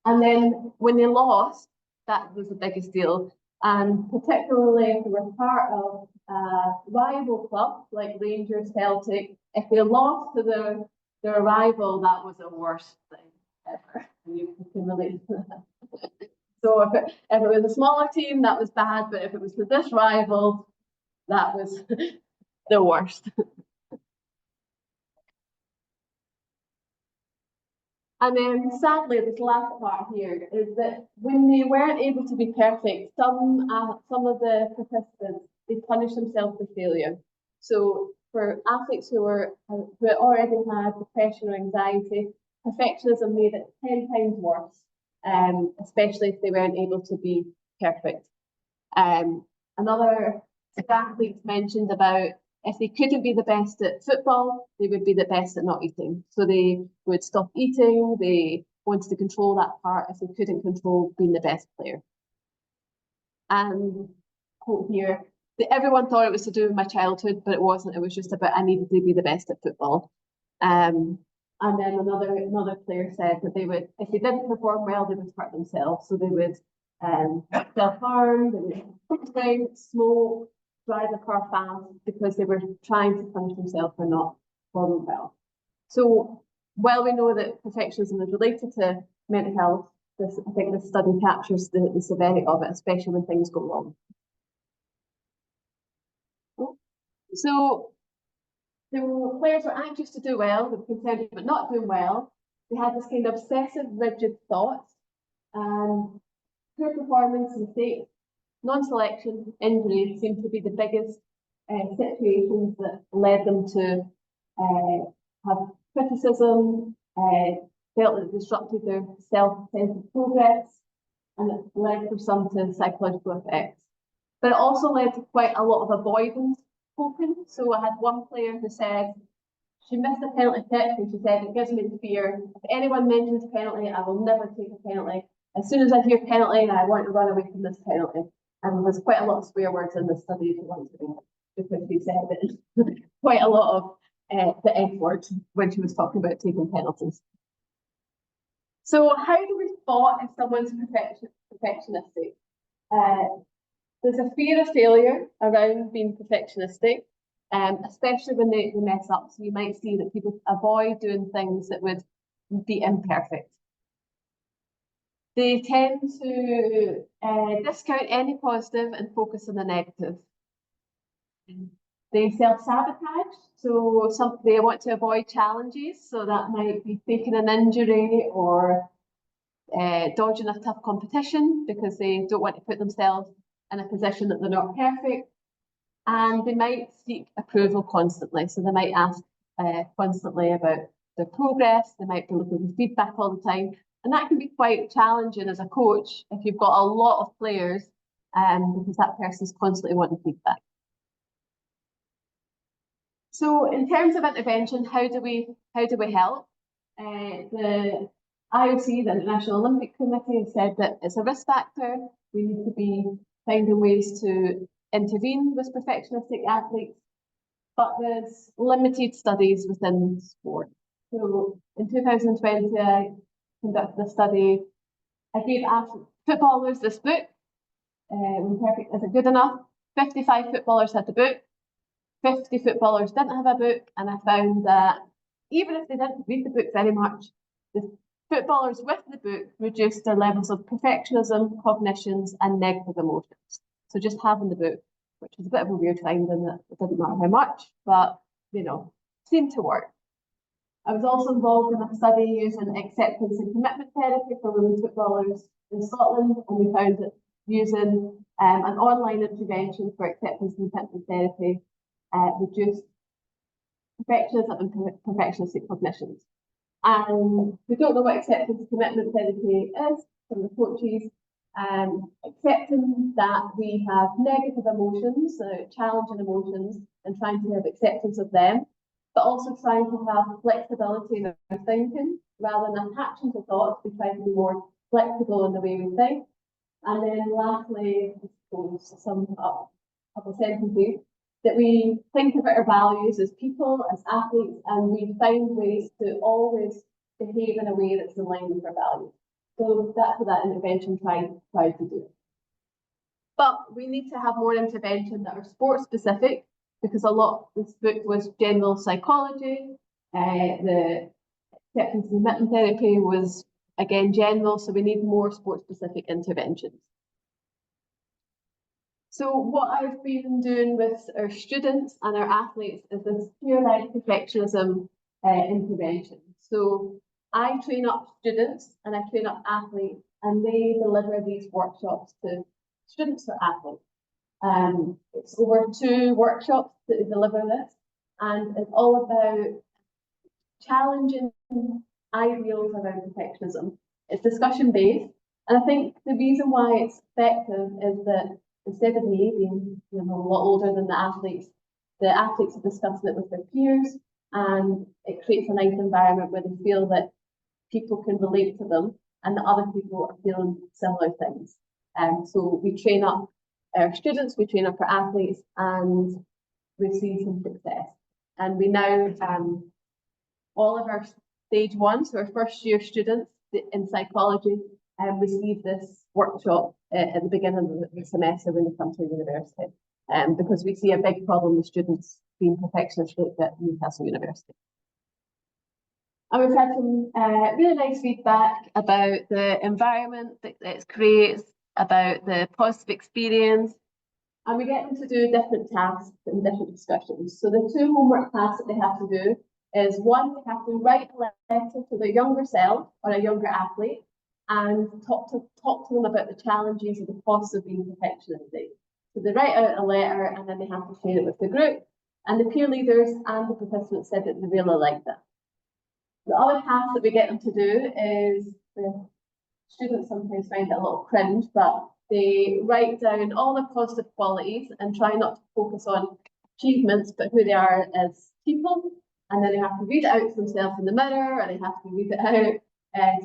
And then when they lost, that was the biggest deal. And particularly if they were part of a rival club like Rangers, Celtic, if they lost to their rival, that was the worst thing ever. You can relate to that. So if it was a smaller team, that was bad, but if it was to this rival, that was the worst. And then sadly, this last part here is that when they weren't able to be perfect, some of the participants, they punished themselves for failure. So for athletes who already had depression or anxiety, perfectionism made it 10 times worse, especially if they weren't able to be perfect. Another athletes mentioned about if they couldn't be the best at football, they would be the best at not eating. So they would stop eating, they wanted to control that part if they couldn't control being the best player. And quote here, everyone thought it was to do with my childhood, but it wasn't. It was just about I needed to be the best at football. And then another player said that they would, if they didn't perform well, they would hurt themselves. So they would self-harm, they would drink, smoke, drive the car fast because they were trying to punish themselves for not performing well. So while we know that perfectionism is related to mental health, I think this study captures the severity of it, especially when things go wrong. So the players were anxious to do well, they were contented but not doing well. They had this kind of obsessive, rigid thoughts, poor performance, mistakes, non-selection, injuries seem to be the biggest situations that led them to have criticism, felt that it disrupted their self-sense of progress, and it led for some to psychological effects. But it also led to quite a lot of avoidance coping. So I had one player who said she missed a penalty kick and she said, it gives me fear. If anyone mentions penalty, I will never take a penalty. As soon as I hear penalty, I want to run away from this penalty. And there's quite a lot of swear words in this study if you want to read it, because she said it quite a lot of the F word when she was talking about taking penalties. So how do we spot if someone's perfectionistic? There's a fear of failure around being perfectionistic, especially when they mess up. So you might see that people avoid doing things that would be imperfect. They tend to discount any positive and focus on the negative. They self-sabotage, so they want to avoid challenges, so that might be faking an injury or dodging a tough competition because they don't want to put themselves in a position that they're not perfect. And they might seek approval constantly, so they might ask constantly about their progress, they might be looking for feedback all the time, and that can be quite challenging as a coach if you've got a lot of players because that person's constantly wanting feedback. So in terms of intervention, how do we help? The IOC, the International Olympic Committee, has said that it's a risk factor. We need to be finding ways to intervene with perfectionistic athletes, but there's limited studies within sport. So in 2020, I conducted a study. I gave footballers this book, When Perfect Isn't Good Enough. 55 footballers had the book. 50 footballers didn't have a book, and I found that even if they didn't read the book very much, the footballers with the book reduced their levels of perfectionism, cognitions, and negative emotions. So just having the book, which was a bit of a weird finding that it didn't matter how much, but seemed to work. I was also involved in a study using acceptance and commitment therapy for women footballers in Scotland, and we found that using an online intervention for acceptance and commitment therapy reduced perfectionism and perfectionistic cognitions. And we don't know what acceptance and commitment therapy is from the coaches. Accepting that we have negative emotions, challenging emotions, and trying to have acceptance of them, but also trying to have flexibility in our thinking rather than attaching to thoughts. We try to be more flexible in the way we think. And then lastly, I suppose to sum up a couple of sentences, that we think about our values as people, as athletes, and we find ways to always behave in a way that's in line with our values. So that's what that intervention tried to do. But we need to have more intervention that are sport specific, because a lot of this book was general psychology. The acceptance and commitment therapy was again general, so we need more sport specific interventions. So what I've been doing with our students and our athletes is this peer-led perfectionism intervention. So I train up students and I train up athletes, and they deliver these workshops to students or athletes. It's over 2 workshops that they deliver this. and it's all about challenging ideals around perfectionism. It's discussion based, and I think the reason why it's effective is that instead of me being a lot older than the athletes are discussing it with their peers, and it creates a nice environment where they feel that people can relate to them and that other people are feeling similar things. So we train up our students, we train up our athletes, and we've seen some success. And we now, all of our stage one, so our first year students in psychology, receive this workshop at the beginning of the semester when they come to university. Because we see a big problem with students being perfectionistic at Newcastle University. And we've had some really nice feedback about the environment that it creates, about the positive experience, and we get them to do different tasks and different discussions. So the two homework tasks that they have to do is one, they have to write a letter to their younger self or a younger athlete and talk to them about the challenges and the costs of being perfectionistic. So they write out a letter and then they have to share it with the group. And the peer leaders and the participants said that they really liked that. The other task that we get them to do is, the students sometimes find it a little cringe, but they write down all their positive qualities and try not to focus on achievements, but who they are as people. And then they have to read it out to themselves in the mirror, and they have to read it out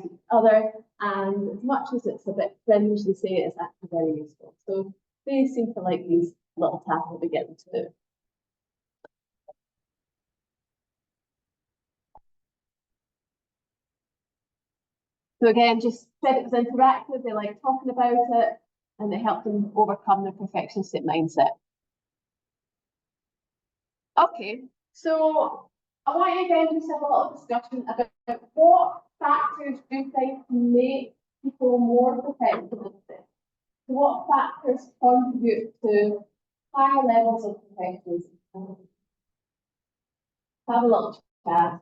to each other. And as much as it's a bit cringe, they say it's actually very useful. So they seem to like these little tasks that we get them to do. So again, just said it was interactive, they like talking about it, and it helped them overcome their perfectionistic mindset. Okay, so I want you again to have a little discussion about what factors do you think make people more perfectionistic? So what factors contribute to higher levels of perfectionism? Have a little chat.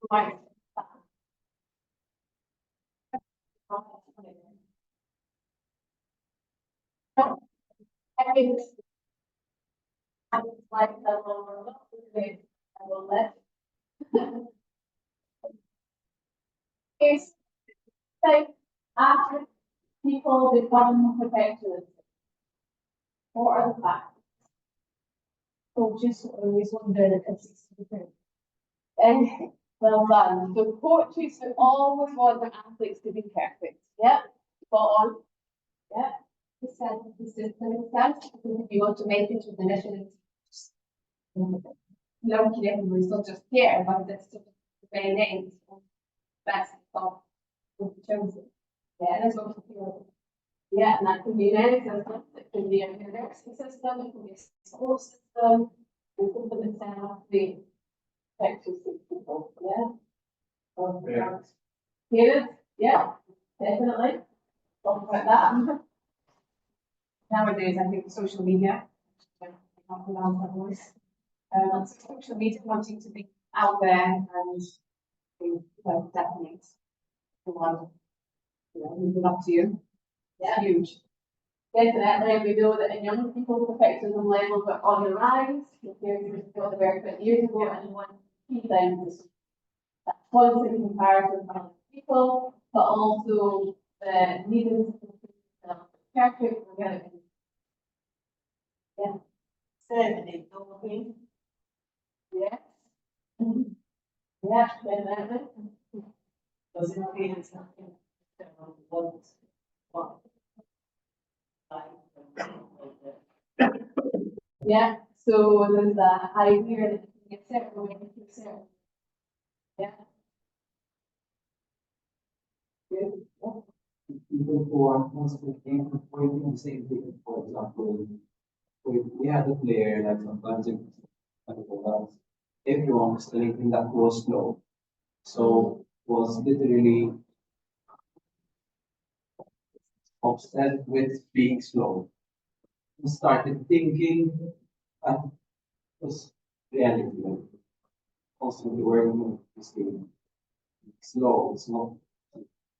Right. I think like I will let is like after people become perfectionists, what are the factors? Coaches always wonder that it's different. And well done. So coaches who always want their athletes to be perfect. Yep, spot on. Yep. He said, makes sense, because if you want to make it to the national, no kidding, it's not just here, but that's just the very names of best of the chosen. Yeah, that's what you feel. Yeah, and that can be many systems. It can be a university system, it can be a support system, and something that's set up to be infectious people, yeah. Yeah. Parents, yeah, definitely. Talk about that. Nowadays, I think social media, social media wanting to be out there and definitely the one, moving up to you. Yeah. Huge. Definitely, we know that in young people, perfectionism levels are on the rise compared to what they were 20 years ago, and one key thing is that constant comparison with other people, but also the needing to perfect, yeah. Certainly, dopamine. Yes. Yeah, definitely. Those ingredients have been Yeah, so there's that idea that you can get certain way to keep certain. Yeah. Good. People who are constantly waiting the same thing, for example, we had a player like sometimes everyone was telling that was slow. So was literally obsessed with being slow. He started thinking that was reality, like constantly worrying about this thing. Slow, it's not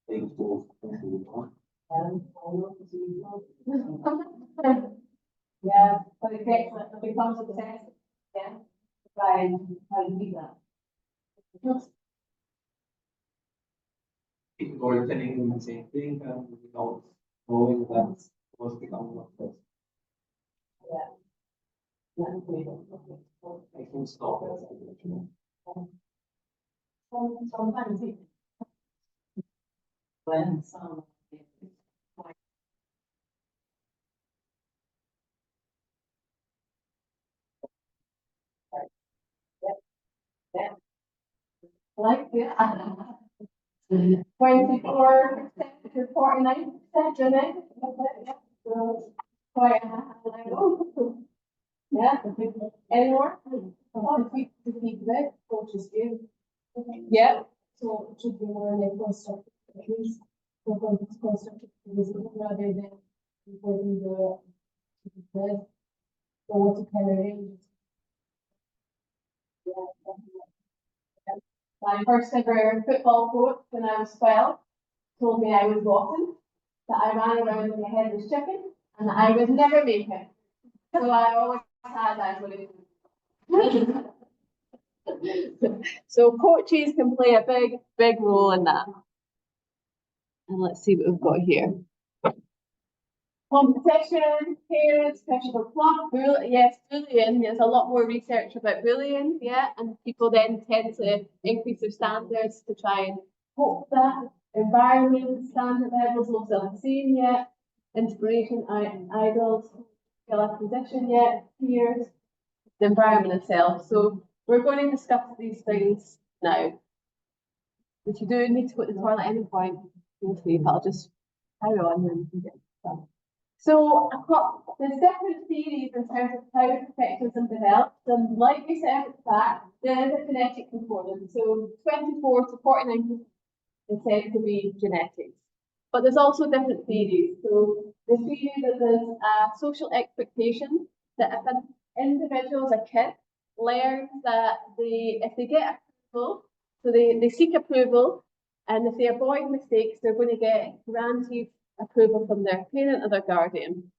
things to control on. Yeah, but it gets, it becomes obsessive, yeah, by how you do that. People were telling him the same thing and without knowing that was becoming obsessed. I can stop it. sometimes it, when some. Like, yeah. 24% to 49% genetic. Yeah, so quite a high level. Yeah. Any more? To feedback, coaches give. Yeah. So it should be more like constructive, at least for constructive criticism rather than reporting the feedback or what to kind of range. My first ever football coach when I was 12 told me I was rotten, that I ran around with my head was chicken, and that I would never make it. So I always had that belief. So coaches can play a big role in that. And let's see what we've got here. Competition, parents, pressure for club, yes, bullying. There's a lot more research about bullying, yeah, and people then tend to increase their standards to try and cope with that. Environment, standard levels, low self-esteem yet. Inspiration, idols, skill acquisition yet, peers, the environment itself. So we're going to discuss these things now. If you do need to go to the toilet at any point, feel free, but I'll just carry on and we can get done. So there's different theories in terms of how perfectionism develops, and like we said at the back, there is a genetic component. So 24 to 49% is said to be genetics. But there's also different theories. So the theory that there's a social expectation that if an individual, a kid, learns that if they get approval, so they seek approval, and if they avoid mistakes, they're going to get guaranteed approval from their parent or their guardian.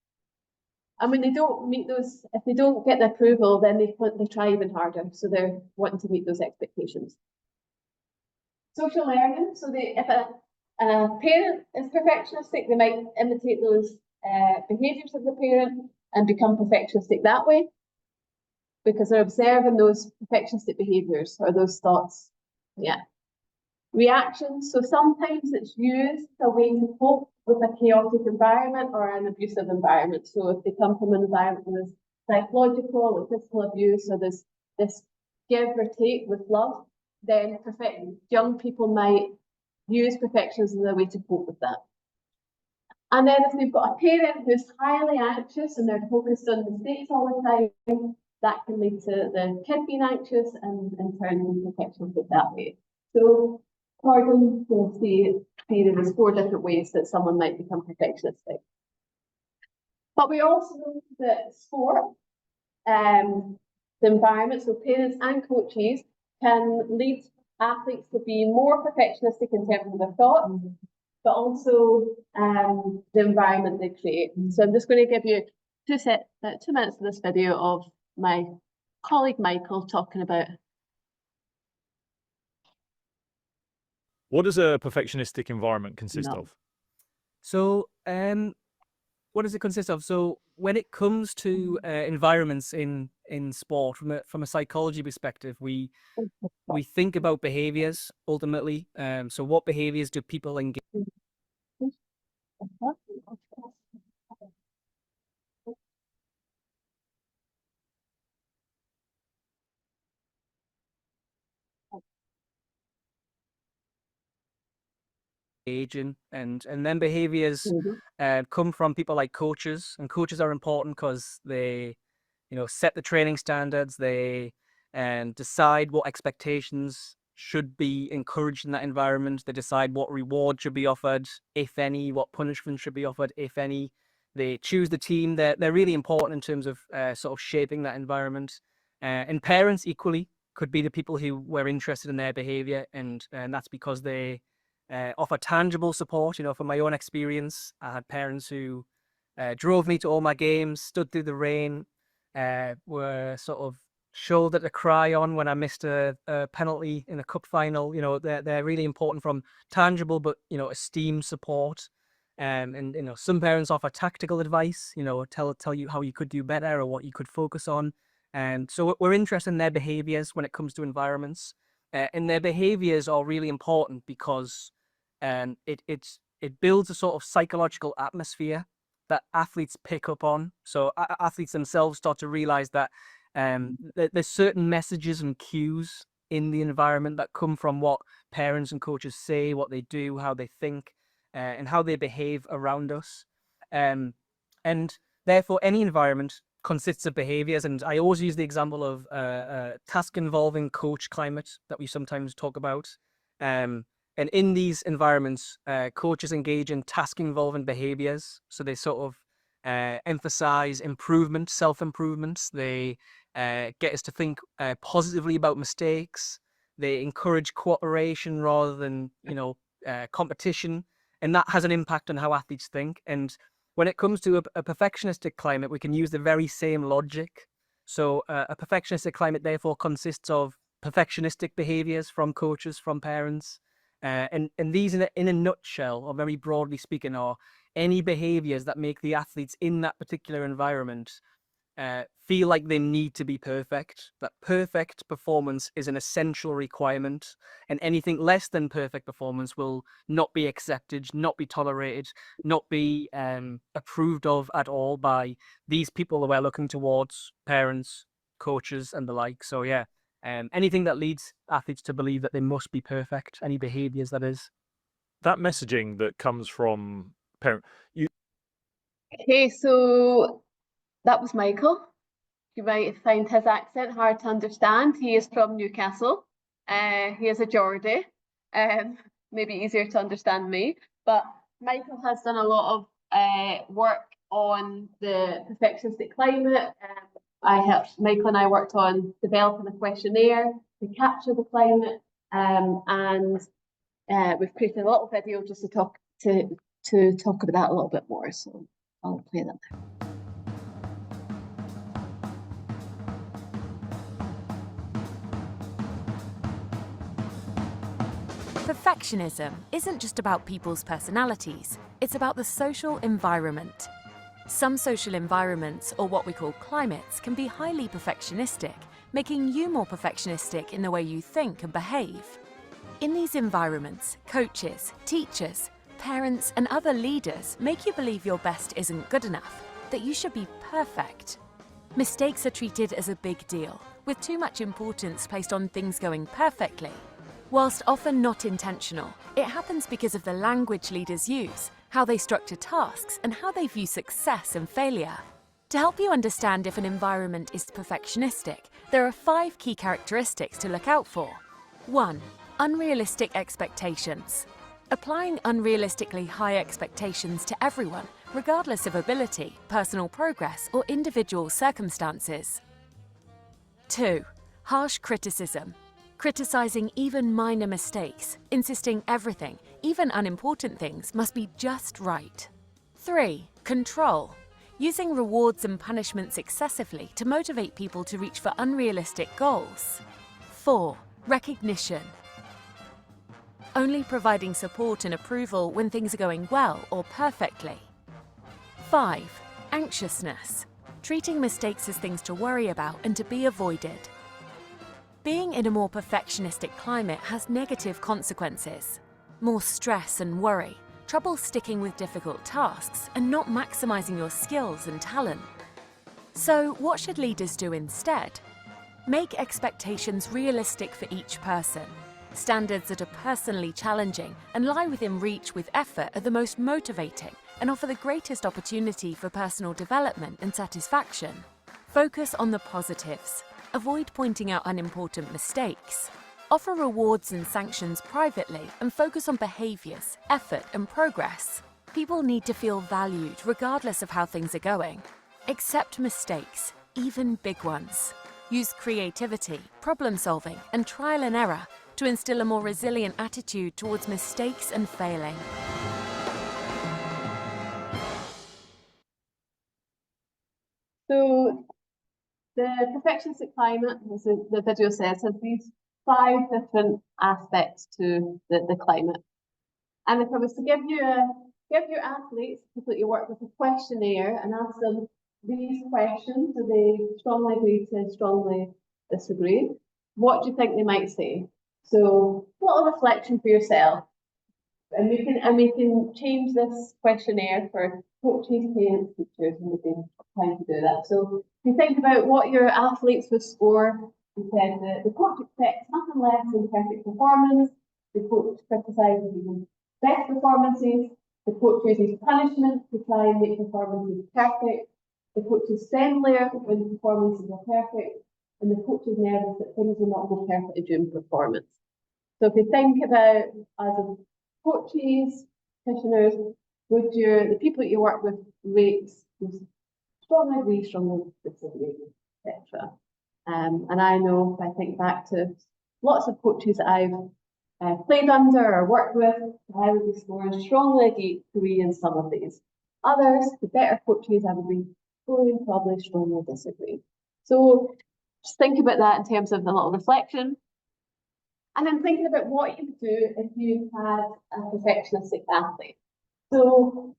And when they don't meet those, if they don't get the approval, then they try even harder. So they're wanting to meet those expectations. Social learning. So if a parent is perfectionistic, they might imitate those behaviours of the parent and become perfectionistic that way, because they're observing those perfectionistic behaviours or those thoughts. Yeah. Reactions. So sometimes it's used as a way to cope with a chaotic environment or an abusive environment. So if they come from an environment with psychological or physical abuse or this give or take with love, then young people might use perfectionism as a way to cope with that. And then if they've got a parent who's highly anxious and they're focused on mistakes all the time, that can lead to the kid being anxious and in turn being perfectionistic that way. So according to the theory, there's 4 different ways that someone might become perfectionistic. But we also know that sport, the environment, so parents and coaches can lead athletes to be more perfectionistic in terms of their thoughts, but also the environment they create. So I'm just going to give you 2 minutes of this video of my colleague Michael talking about. What does a perfectionistic environment consist No. of? So, what does it consist of? So, when it comes to environments in sport, from a psychology perspective, we think about behaviors ultimately. So, what behaviors do people engage in? And then behaviors come from people like coaches, and coaches are important because they, set the training standards. They decide what expectations should be encouraged in that environment. They decide what reward should be offered, if any, what punishment should be offered, if any. They choose the team. They're really important in terms of sort of shaping that environment. And parents equally could be the people who were interested in their behavior, and that's because they offer tangible support. From my own experience, I had parents who drove me to all my games, stood through the rain, were sort of shoulder to cry on when I missed a penalty in a cup final. They're really important from tangible but esteemed support. And some parents offer tactical advice. Tell you how you could do better or what you could focus on. And so we're interested in their behaviors when it comes to environments. And their behaviors are really important because it builds a sort of psychological atmosphere that athletes pick up on. So athletes themselves start to realize that there's certain messages and cues in the environment that come from what parents and coaches say, what they do, how they think, and how they behave around us. And therefore, any environment consists of behaviors. And I always use the example of task-involving coach climate that we sometimes talk about. And in these environments, coaches engage in task-involving behaviors. So they sort of emphasize improvement, self-improvements. They get us to think positively about mistakes. They encourage cooperation rather than, competition. And that has an impact on how athletes think. And when it comes to a perfectionistic climate, we can use the very same logic. So a perfectionistic climate, therefore, consists of perfectionistic behaviors from coaches, from parents. And these, in a nutshell, or very broadly speaking, are any behaviors that make the athletes in that particular environment feel like they need to be perfect, that perfect performance is an essential requirement, and anything less than perfect performance will not be accepted, not be tolerated, not be approved of at all by these people that we're looking towards, parents, coaches, and the like. So yeah, anything that leads athletes to believe that they must be perfect, any behaviors that is. That messaging that comes from parent, Okay, so that was Michael. You might find his accent hard to understand. He is from Newcastle. He is a Geordie. Maybe easier to understand me. But Michael has done a lot of work on the perfectionistic climate. Michael and I worked on developing a questionnaire to capture the climate, and we've created a little video just to talk about that a little bit more. So I'll play that now. Perfectionism isn't just about people's personalities, it's about the social environment. Some social environments, or what we call climates, can be highly perfectionistic, making you more perfectionistic in the way you think and behave. In these environments, coaches, teachers, parents, and other leaders make you believe your best isn't good enough, that you should be perfect. Mistakes are treated as a big deal, with too much importance placed on things going perfectly. Whilst often not intentional, it happens because of the language leaders use how they structure tasks, and how they view success and failure. To help you understand if an environment is perfectionistic, there are 5 key characteristics to look out for. 1. Unrealistic expectations. Applying unrealistically high expectations to everyone, regardless of ability, personal progress, or individual circumstances. 2. Harsh criticism. Criticizing even minor mistakes, insisting everything, even unimportant things, must be just right. 3. Control. Using rewards and punishments excessively to motivate people to reach for unrealistic goals. 4. Recognition. Only providing support and approval when things are going well or perfectly. 5. Anxiousness. Treating mistakes as things to worry about and to be avoided. Being in a more perfectionistic climate has negative consequences. More stress and worry, trouble sticking with difficult tasks, and not maximizing your skills and talent. So, what should leaders do instead? Make expectations realistic for each person. Standards that are personally challenging and lie within reach with effort are the most motivating and offer the greatest opportunity for personal development and satisfaction. Focus on the positives. Avoid pointing out unimportant mistakes. Offer rewards and sanctions privately and focus on behaviors, effort, and progress. People need to feel valued regardless of how things are going. Accept mistakes, even big ones. Use creativity, problem solving, and trial and error to instill a more resilient attitude towards mistakes and failing. So the perfectionistic climate, as the video says, has these 5 different aspects to the climate. And if I was to give your athletes, people that you work with, a questionnaire and ask them these questions, do they strongly agree to strongly disagree? What do you think they might say? So, little reflection for yourself. And we can change this questionnaire for coaches, parents, teachers, and we've been trying to do that. So if you think about what your athletes would score, you said that the coach expects nothing less than perfect performance, the coach criticises even best performances, the coach uses punishment to try and make performances perfect, the coach is friendlier when performances are perfect, and the coach is nervous that things will not go perfectly during performance. So if you think about as a coaches, practitioners, would the people that you work with rate strongly agree, strongly disagree, etc. And I know if I think back to lots of coaches that I've played under or worked with, I would be scoring strongly agree in some of these. Others, the better coaches, I would be scoring probably strongly disagree. So just think about that in terms of the little reflection. And then thinking about what you would do if you had a perfectionistic athlete. So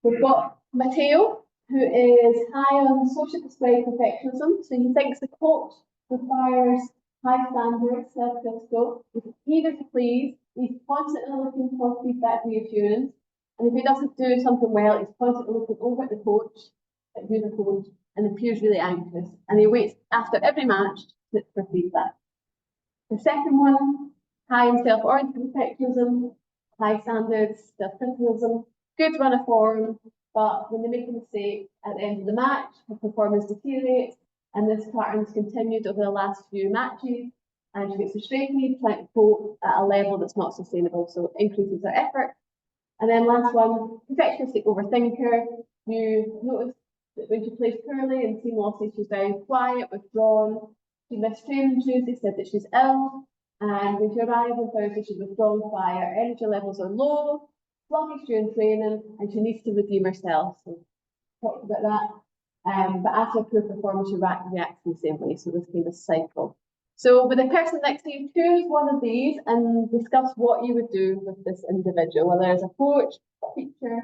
we've got Matteo, who is high on social display perfectionism. So he thinks the coach requires high standards, self-critical, he's eager to please, he's constantly looking for feedback, reassurance. And if he doesn't do something well, he's constantly looking over at the coach, at you, the coach, and appears really anxious. And he waits after every match to look for feedback. The second one, high in self-oriented perfectionism, high standards, self-criticism, good run of form, but when they make a mistake at the end of the match, her performance deteriorates, and this pattern's continued over the last few matches, and she gets frustrated, trying to cope at a level that's not sustainable, so increases her effort. And then last one, perfectionistic overthinker. You notice that when she plays poorly and team losses, she's very quiet, withdrawn. She missed training Tuesday, said that she's ill, and when she arrived on Thursday, she's withdrawn quiet. Her energy levels are low, sluggish during training, and she needs to redeem herself. So, talked about that. But after a poor performance, she reacts in the same way. So this kind of cycle. So with the person next to you, choose one of these and discuss what you would do with this individual, whether it's a coach, a teacher,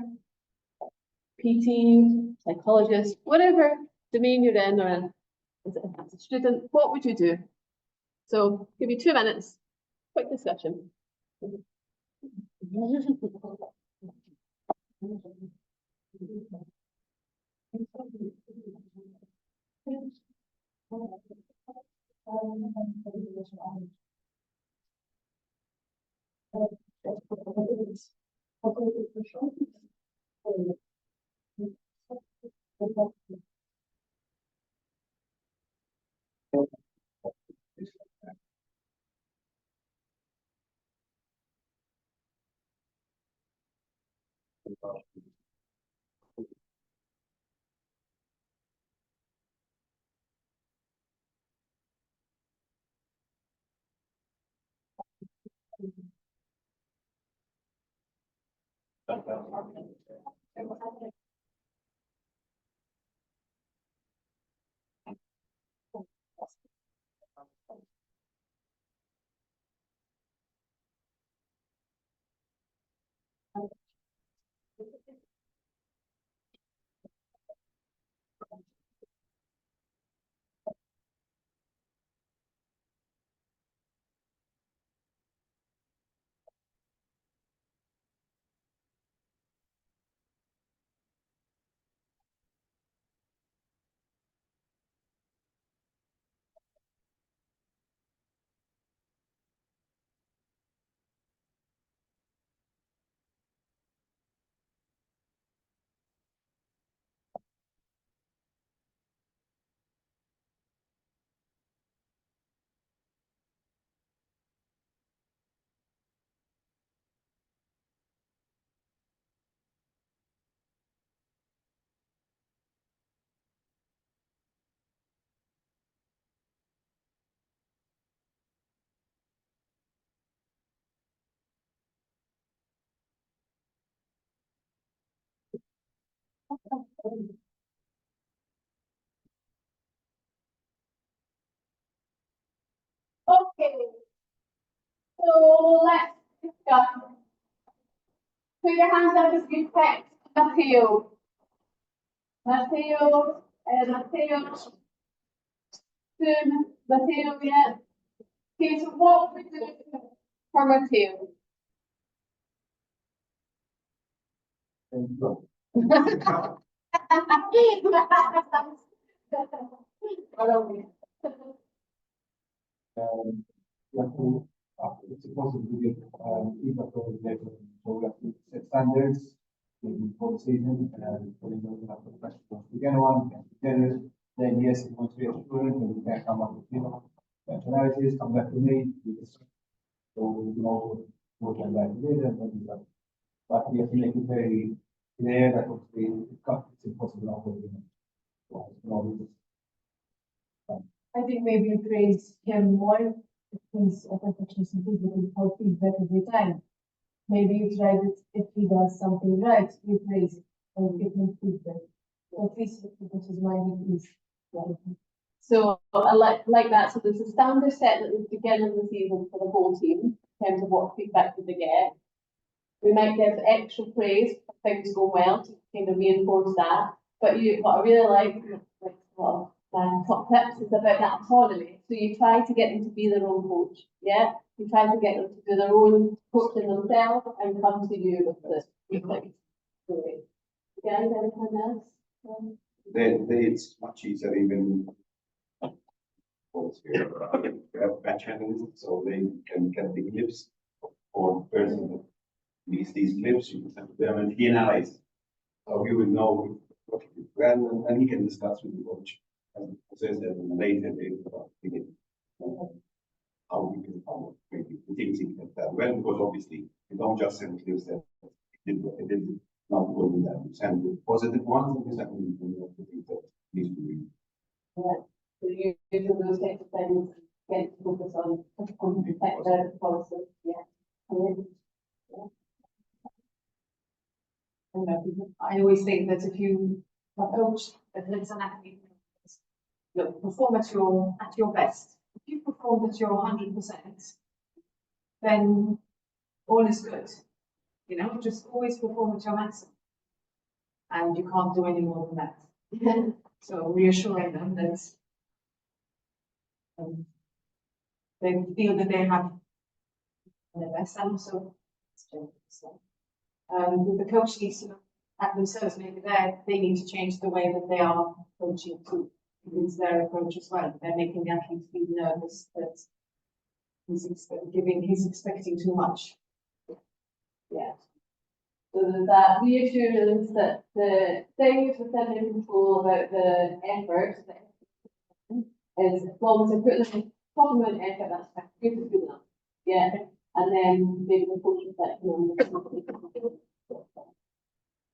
PT, psychologist, whatever domain you're in, or as a student, what would you do? So give you 2 minutes, quick discussion. Okay, so let's discuss. Put your hands up as you text Mateo. Mateo, Mateo, soon, Mateo, yeah. Okay, so what we do for Mateo? Luckily, it's supposed to be feedback over the data. So we have to set standards, maybe for the season, and putting those up for questions. Again, one, together, then yes, it wants to be assured, and we can come up with, functionalities, come back to me, we discuss. So we can also work on that later, and then we can. But we have to make it very clear that it's impossible not to do. So, I think maybe you praise him more if he's a perfectionist and he's looking for feedback every time. Maybe you try it if he does something right, you praise it and give him feedback. So at least if he puts his mind at ease. So I like that. So there's a standard set at the beginning of the season for the whole team in terms of what feedback did they get. We might give extra praise if things go well to kind of reinforce that. But what I really like well, my top tips is about that autonomy. So you try to get them to be their own coach. Yeah, you try to get them to do their own coaching themselves and come to you with this. Great. Guys, anything else? It's much easier even batch analysis, so they can get the clips for the person that needs these clips, you can send to them and he analyzes. So he will know what he did well, and he can discuss with the coach. And as I said, in the later they will begin how we can follow maybe the things he can tell well, because obviously you don't just send clips that it did not go in that. You send the positive ones and the second the things that needs to be. Yeah. So you do those types of things, get to focus on the policy. Yeah. I always think that if you are a coach that lives an athlete, look, perform at your best. If you perform at your 100%, then all is good. Just always perform at your maximum. And you can't do any more than that. So reassuring them that they feel that they have their best, and also with the coach needs to look at themselves. Maybe they need to change the way that they are coaching too. It's their approach as well. They're making the athlete feel nervous that he's expecting too much. Yeah. So there's that reassurance that the things within their control about the effort is as long as they put them in proper amount of effort, that's fine. Good is good enough. Yeah. And then maybe the coach reflecting on the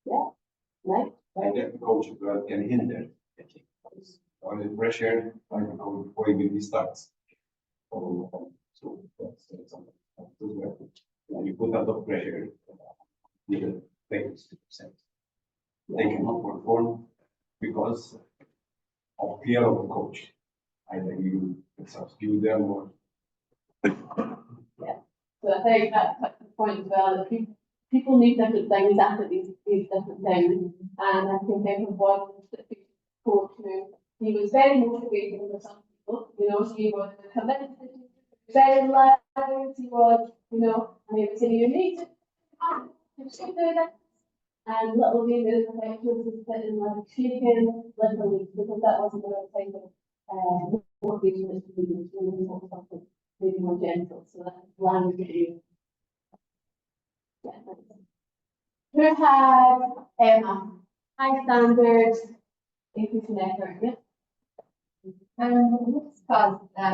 yeah. Right. And if the coach can hinder on the pressure, like the coach before he really starts. So that's something. When you put a lot of pressure, the players they cannot perform because of fear of the coach. Either you substitute them or. So I think that's the point as well, that people need different things after these different things. And I can think of one specific coach who, he was very motivating for some people, you know, he was committed, very loud, he was, you know, and he would say, you need to do this. And little David, I think, was just sitting like shaking, literally, because that wasn't the right kind of motivation that she needed. She needed something maybe more gentle. So that language that you. Who had high standards, increasing effort? Yeah. This class, my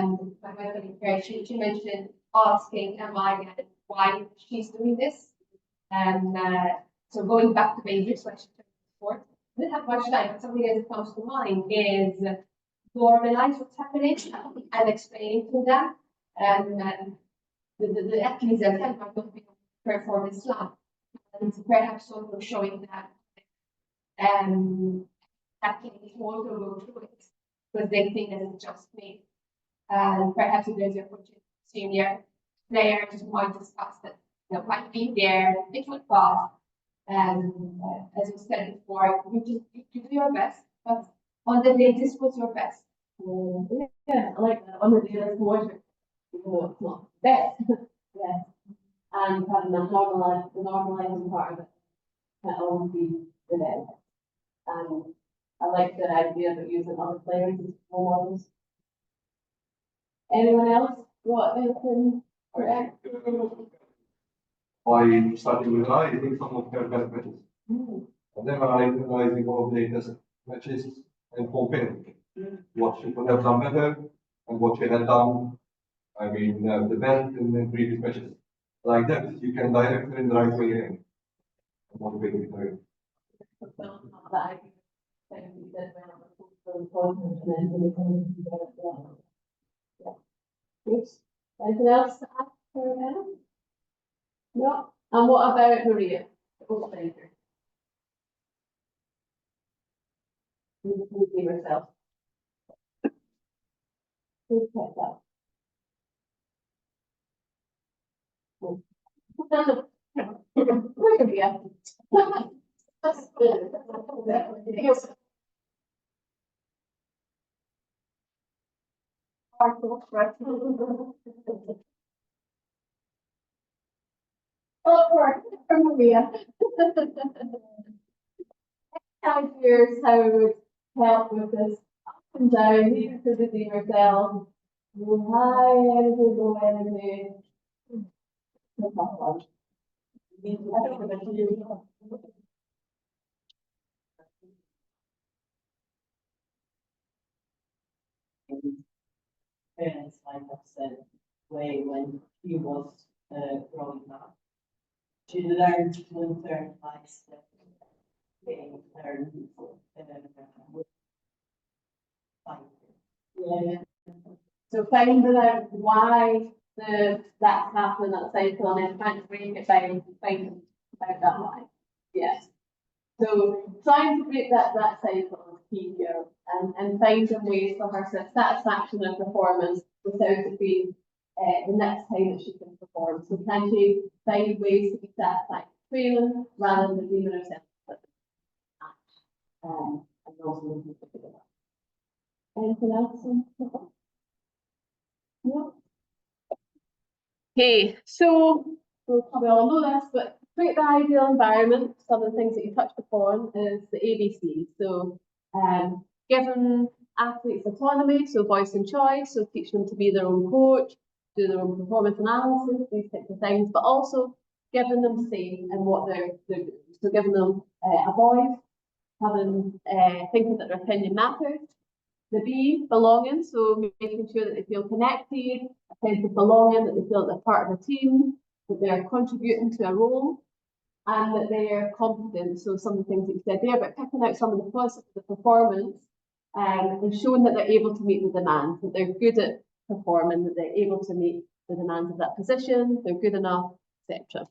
husband, she mentioned asking Emma why she's doing this. And so going back to basics, what she took before, I didn't have much time, but something that comes to mind is normalize what's happening and explain to them. And the athletes themselves are going to be perform Islam. And perhaps also showing that athletes want to go through it because they think that it's just me. And perhaps if there's a senior players who might discuss that, might be there, it would pass. And as we said before, you do your best, but on the day, this was your best. Yeah, I like that. On the day, that's more, it's not best. Yeah. And having the normalizing part of it can always be the best. And I like the idea of using other players as role models. Anyone else? What anything? By starting with I think some of their best matches. And then analyzing all of the latest matches and comparing what she could have done better and what she had done. I mean, the best in the previous matches. Like that, you can direct her in the right way and motivate her. Anything else to add for Anna? No. And what about Maria? You see yourself. Who's kept that? Where are Oh, for Maria. Here's how it would help with this up and down, even for the yourself. High energy, low energy. Parents might have said way when he was growing up. She learned to internalize the being learned Yeah. So finding out why that's happening, that cycle, and then trying to break it down, find out that why. Yes. So trying to break that cycle is key here, and find some ways for her satisfaction and performance without it being the next time that she can perform. So can she find ways to be satisfied training rather than leaving herself and also looking for that. Anything else? No. Okay, so we'll probably all know this, but create the ideal environment. Some of the things that you touched upon is the ABC. So giving athletes autonomy, so voice and choice, so teach them to be their own coach, do their own performance analysis, these types of things, but also giving them say in what they're doing. So giving them a voice, having thinking that their opinion matters. The B, belonging, so making sure that they feel connected, a sense of belonging, that they feel that they're part of a team, that they're contributing to a role, and that they're competent. So some of the things that you said there, but picking out some of the positives of the performance and showing that they're able to meet the demands, that they're good at performing, that they're able to meet the demands of that position, they're good enough, etc.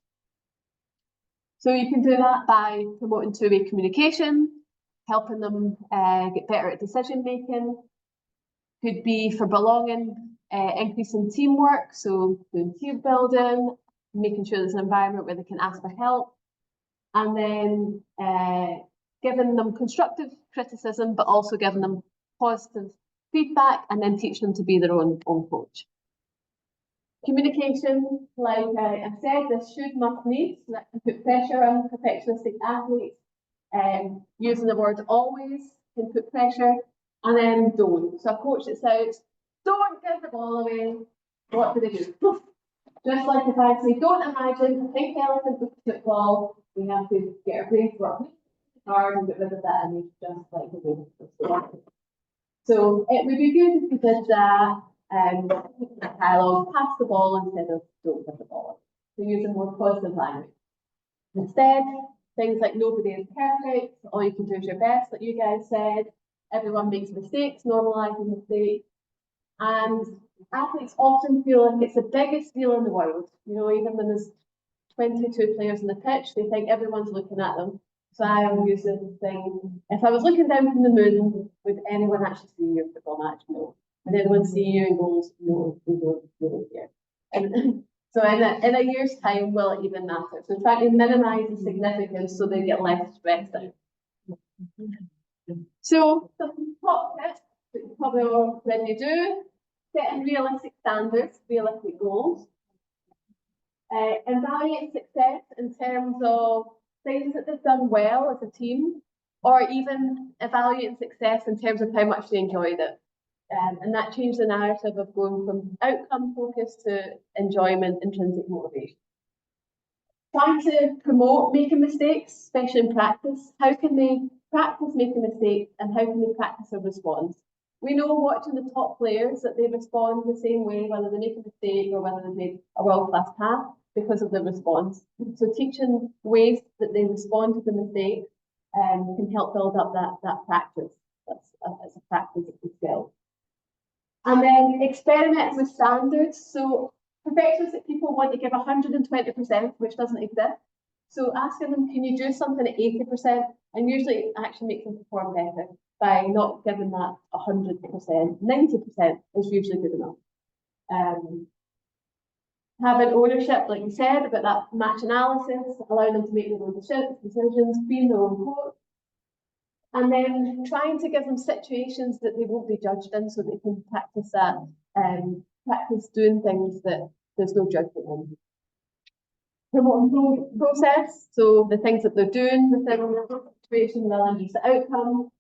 So you can do that by promoting two-way communication, helping them get better at decision making. Could be for belonging, increasing teamwork, so doing team building, making sure there's an environment where they can ask for help, and then giving them constructive criticism, but also giving them positive feedback, and then teaching them to be their own coach. Communication, like I said, this should, must, need, so that can put pressure on perfectionistic athletes. Using the word always can put pressure, and then don't. So a coach that says, don't give the ball away, what do they do? Just like if I say, don't imagine a pink elephant with football, we have to get our brains working hard and get rid of that image, just like the way it's working. So it would be good if we did that, dialogue, pass the ball instead of don't give the ball. So using more positive language. Instead, things like nobody is perfect, all you can do is your best, like you guys said. Everyone makes mistakes, normalising mistakes. And athletes often feel like it's the biggest deal in the world. You know, even when there's 22 players on the pitch, they think everyone's looking at them. So I always use this thing, if I was looking down from the moon, would anyone actually see your football match? No. Would anyone see you in goals? No, we don't really care. And so in a year's time, will it even matter? So try to minimise the significance so they get less stressed out. So some top tips that you probably already do: setting realistic standards, realistic goals. Evaluate success in terms of things that they've done well as a team, or even evaluating success in terms of how much they enjoyed it. And that changed the narrative of going from outcome focus to enjoyment, intrinsic motivation. Trying to promote making mistakes, especially in practice. How can they practice making mistakes, and how can they practice a response? We know watching the top players that they respond the same way, whether they make a mistake or whether they make a world-class pass, because of the response. So teaching ways that they respond to the mistake can help build up that practice. That's a practice skill. And then experimenting with standards. So perfectionistic people want to give 120%, which doesn't exist. So asking them, can you do something at 80%? And usually it actually makes them perform better by not giving that 100%. 90% is usually good enough. Having ownership, like you said, about that match analysis, allowing them to make their own decisions, being their own coach. And then trying to give them situations that they won't be judged in, so they can practice that, practice doing things that there's no judgment in. Promoting process, so the things that they're doing within the situation rather than just the outcome.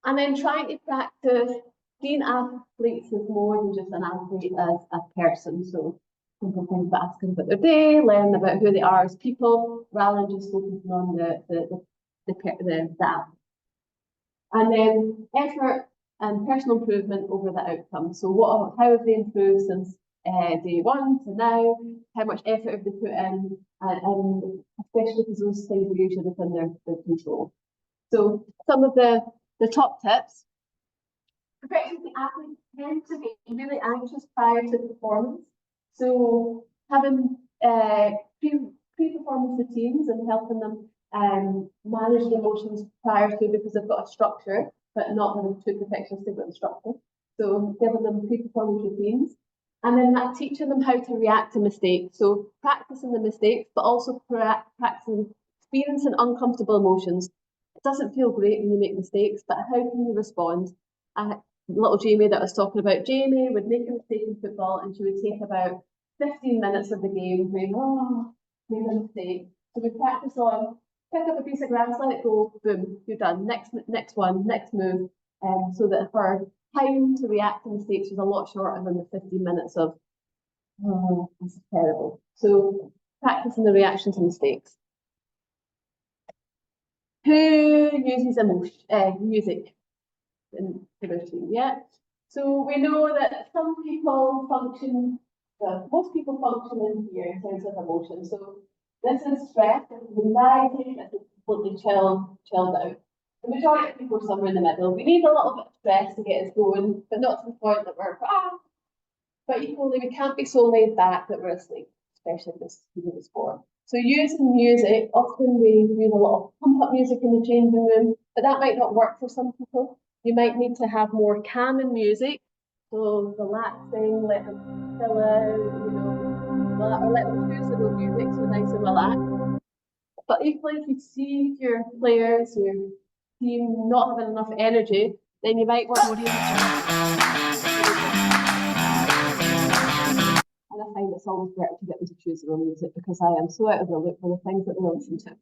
And then trying to practice being athletes is more than just an athlete as a person. So simple things about asking about their day, learning about who they are as people, rather than just focusing on the that. And then effort and personal improvement over the outcome. So how have they improved since day one to now? How much effort have they put in? And especially because those things are usually within their control. So some of the top tips. Perfectionistic athletes tend to be really anxious prior to performance. So having pre-performance routines and helping them manage the emotions prior to, because they've got a structure, but not having too perfectionistic with the structure. So giving them pre-performance routines. And then that teaching them how to react to mistakes. So practicing the mistakes, but also practicing experiencing uncomfortable emotions. It doesn't feel great when you make mistakes, but how can you respond? Little Jamie that I was talking about, Jamie would make a mistake in football and she would take about 15 minutes of the game going, oh, made a mistake. So we practice on, pick up a piece of grass, let it go, boom, you're done. Next one, next move. So that her time to react to mistakes was a lot shorter than the 15 minutes of, oh, this is terrible. So practicing the reaction to mistakes. Who uses music in the routine? Yeah. So we know that some people function, well, most people function in here in terms of emotion. So this is stress, this is anxiety, this is completely chilled out. The majority of people are somewhere in the middle. We need a little bit of stress to get us going, but not to the point that we're But equally, we can't be so laid back that we're asleep, especially if this is sport. So using music, often we use a lot of pump up music in the changing room, but that might not work for some people. You might need to have more calming music, so relaxing, let them chill out, or let them choose their own music, so nice and relaxed. But equally, if you see your players, your team not having enough energy, then you might want to. And I find it's always better to get them to choose their own music because I am so out of the loop for the things that they listen to.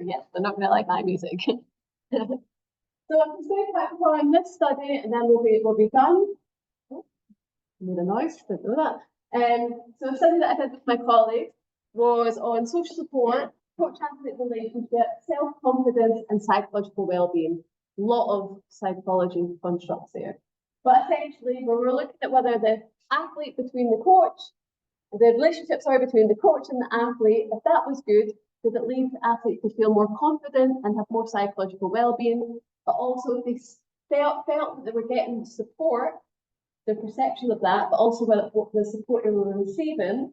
Yes, they're not going to like my music. So I'm just going to outline this study and then we'll be done. Oh, made a noise, didn't know that. So the study that I did with my colleagues was on social support, coach-athlete relationship, self-confidence and psychological well-being. A lot of psychology constructs there. But essentially, we were looking at whether the athlete between the coach, the relationship, between the coach and the athlete, if that was good, did it lead the athlete to feel more confident and have more psychological well-being? But also if they felt that they were getting support, the perception of that, but also what the support they were receiving,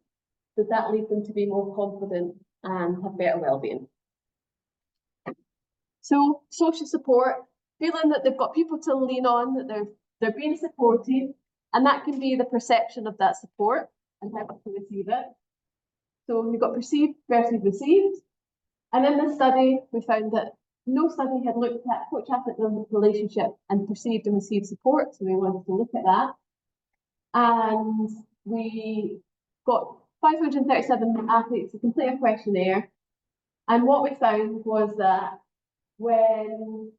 did that lead them to be more confident and have better well-being? So social support, feeling that they've got people to lean on, that they're being supported, and that can be the perception of that support and how to receive it. So you've got perceived versus received. And in this study, we found that no study had looked at coach-athlete relationship and perceived and received support, so we wanted to look at that. And we got 537 athletes to complete a questionnaire. And what we found was that when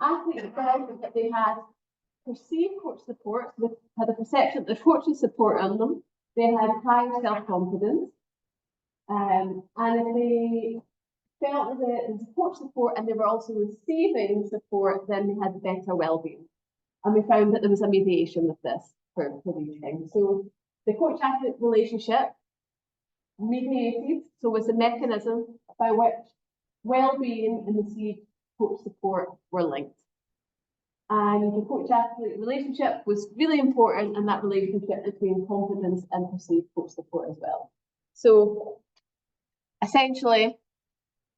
athletes found that they had perceived coach support, so they had a perception that the coach's support on them, they had high self-confidence. And if they felt that the support and they were also receiving support, then they had better well-being. And we found that there was a mediation with this for these things. So the coach-athlete relationship mediated, so was the mechanism by which well-being and received coach support were linked. And the coach-athlete relationship was really important, and that relationship between confidence and perceived coach support as well. So essentially,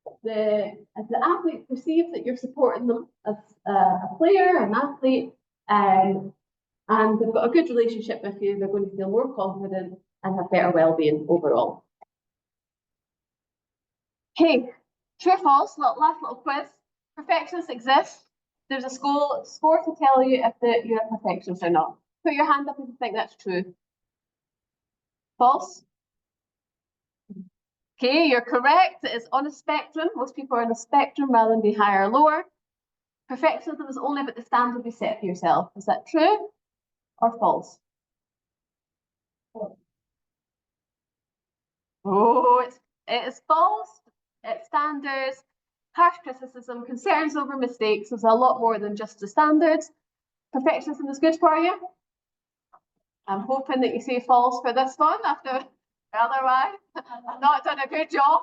if the athlete perceives that you're supporting them as a player, an athlete, and they've got a good relationship with you, they're going to feel more confident and have better well-being overall. Okay, true or false, last little quiz. Perfectionists exist. There's a score to tell you if you're a perfectionist or not. Put your hand up if you think that's true. False? Okay, you're correct. It is on a spectrum. Most people are on a spectrum rather than be higher or lower. Perfectionism is only about the standard you set for yourself. Is that true or false? Oh, it is false. It's standards, harsh criticism, concerns over mistakes. There's a lot more than just the standards. Perfectionism is good for you. I'm hoping that you say false for this one after otherwise I've not done a good job.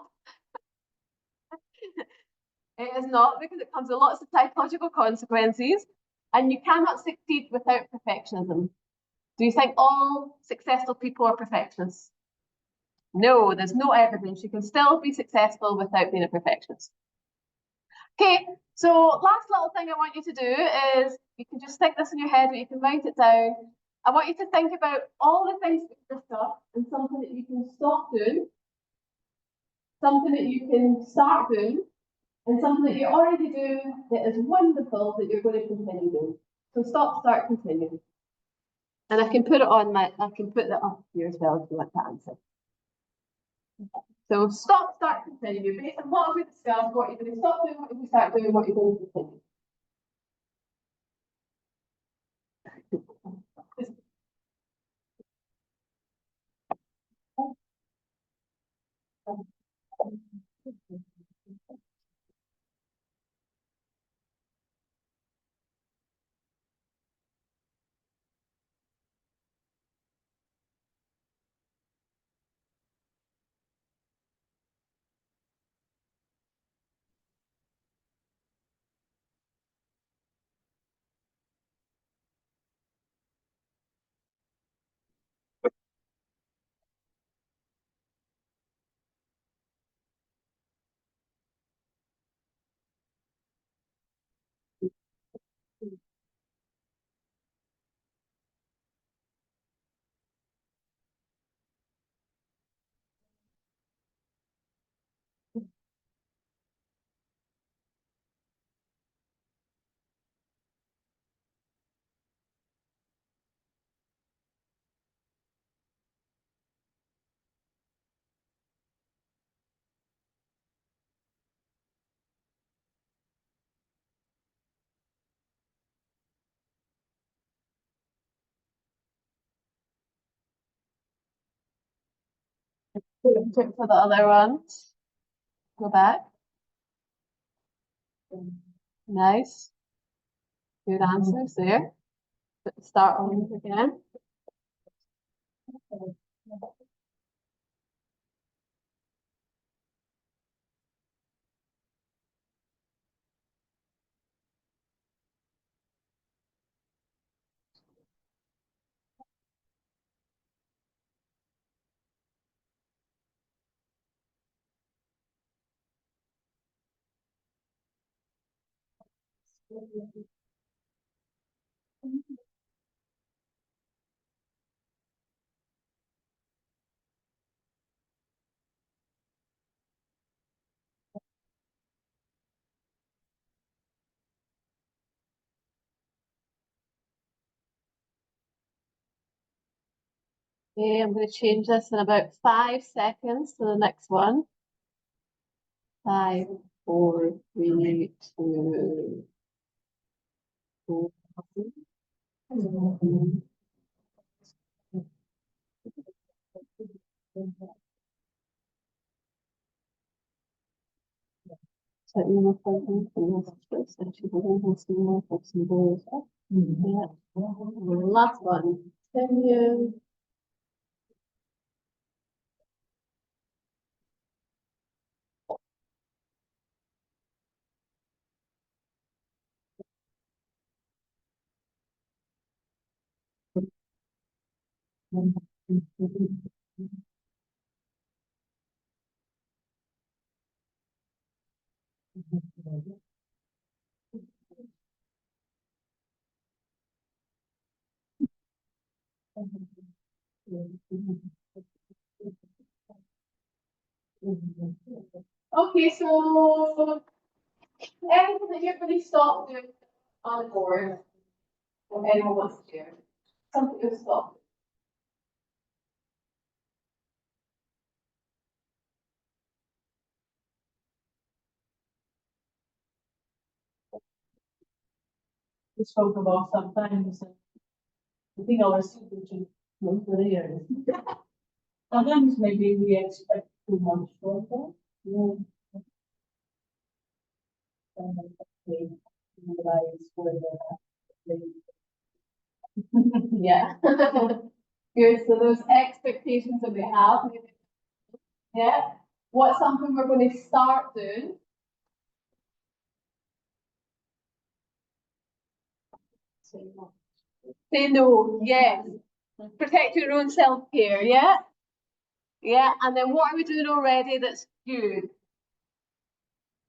It is not, because it comes with lots of psychological consequences, and you cannot succeed without perfectionism. Do you think all successful people are perfectionists? No, there's no evidence. You can still be successful without being a perfectionist. Okay, so last little thing I want you to do is, you can just stick this in your head, or you can write it down. I want you to think about all the things that you've discussed and something that you can stop doing, something that you can start doing, and something that you already do that is wonderful that you're going to continue doing. So stop, start, continue. And I can put that up here as well if you want to answer. So stop, start, continue. Based on what we discussed, what you're going to stop doing, what you're going to start doing, what you're going to continue. Check for the other ones. Go back. Nice. Good answers there. Start on again. Okay, I'm going to change this in about 5 seconds to the next one. 5, 4, 3, 2, 1. So you will find from this first section, we're going to see more of some balls. Yeah. And the last one. Continue. Okay, so anything that you've really stopped doing on the board, or anyone wants to share, something you've stopped. We spoke about sometimes the thing our students to go for the years. Sometimes maybe we expect too much from them. And they realize where they're Yeah. Good, so those expectations that we have, yeah. What's something we're going to start doing? Say no, yes. Protect your own self-care, yeah? Yeah, and then what are we doing already that's good?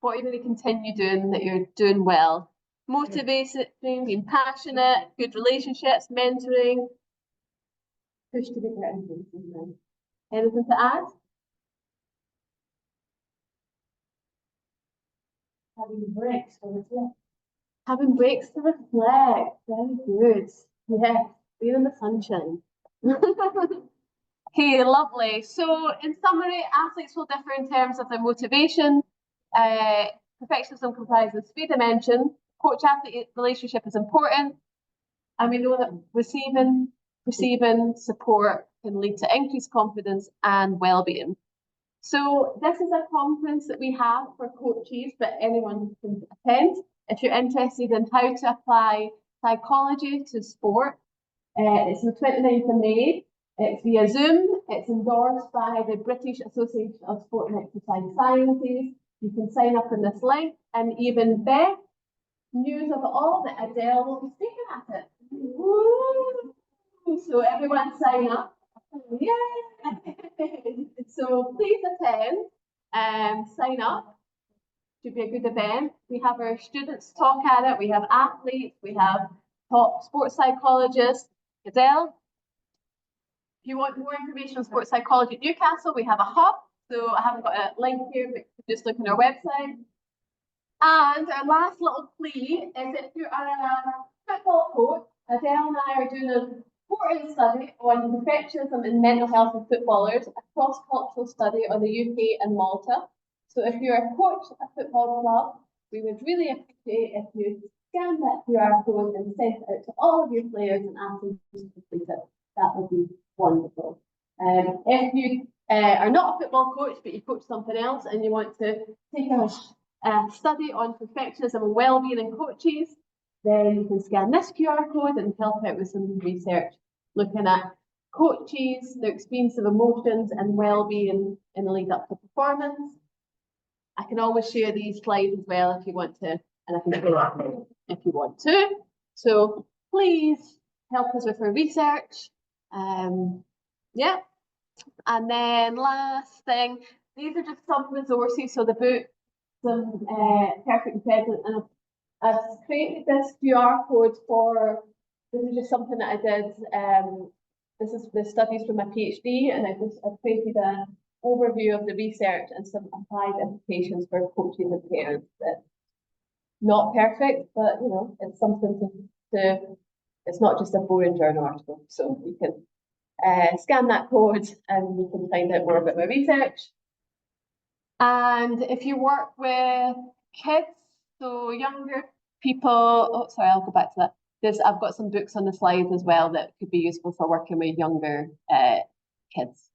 What are you going to continue doing that you're doing well? Motivating, being passionate, good relationships, mentoring. Push to be better. Anything to add? having breaks for reflect. Having breaks to reflect. Very good. Yeah, being in the sunshine. Okay, lovely. So in summary, athletes will differ in terms of their motivation. Perfectionism comprises 3 dimensions. Coach-athlete relationship is important. And we know that receiving support can lead to increased confidence and well-being. So this is a conference that we have for coaches, but anyone can attend. If you're interested in how to apply psychology to sport, it's the 29th of May. It's via Zoom. It's endorsed by the British Association of Sport and Exercise Sciences. You can sign up in this link, and even Beth, news of it all, that Adele will be speaking at it. Woo! So everyone sign up. Yay! So please attend and sign up. Should be a good event. We have our students talk at it. We have athletes. We have top sports psychologists. Adele, if you want more information on sports psychology at Newcastle, we have a hub. So I haven't got a link here, but just look on our website. And our last little plea is if you are a football coach, Adele and I are doing an important study on perfectionism and mental health of footballers, a cross-cultural study on the UK and Malta. So if you're a coach at a football club, we would really appreciate if you scan that QR code and send it out to all of your players and ask them to complete it. That would be wonderful. If you are not a football coach, but you coach something else, and you want to take a study on perfectionism and well-being in coaches, then you can scan this QR code and help out with some research looking at coaches, their experience of emotions and well-being in the lead up to performance. I can always share these slides as well if you want to, and I can share that if you want to. So please help us with our research. Yeah. And then last thing, these are just some resources. So the book, some Perfect Present, and I've created this QR code for, this is just something that I did. This is the studies from my PhD, and I've created an overview of the research and some applied implications for coaches and parents. That's not perfect, but you know, it's something to it's not just a boring journal article. So you can scan that code and you can find out more about my research. And if you work with kids, so younger people, oh, sorry, I'll go back to that. I've got some books on the slides as well that could be useful for working with younger kids.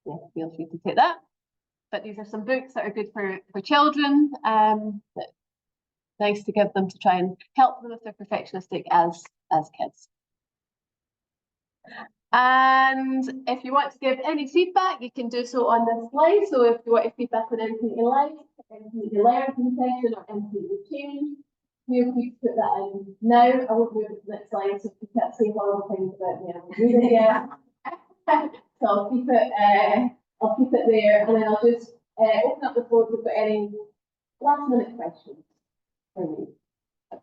Yeah, feel free to take that. But these are some books that are good for children. Nice to give them to try and help them if they're perfectionistic as kids. And if you want to give any feedback, you can do so on this slide. So if you want feedback on anything you like, anything you learned from the session, or anything you change, feel free to put that in now. I won't move it to the next slide, so if you can't say horrible things about me, I won't read it yet. So I'll keep it there, and then I'll just open up the floor to put any last minute questions for me.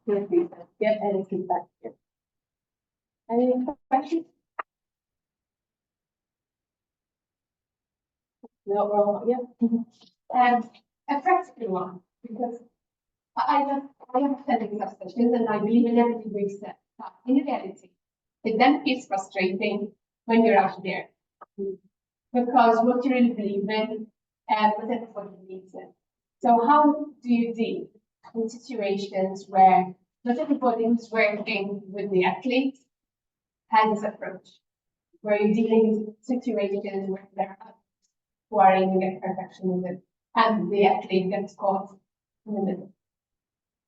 Feel free to give any feedback here. Any questions? No, well, yeah. A practical one, because I have attended these sessions and I believe in everything we've said. But in reality, it then feels frustrating when you're out there. Because what you really believe in, but everybody needs it. So how do you deal in situations where not everybody who's working with the athlete has this approach? Where you're dealing with situations where there are who are aiming at perfectionism and the athlete gets caught in the middle?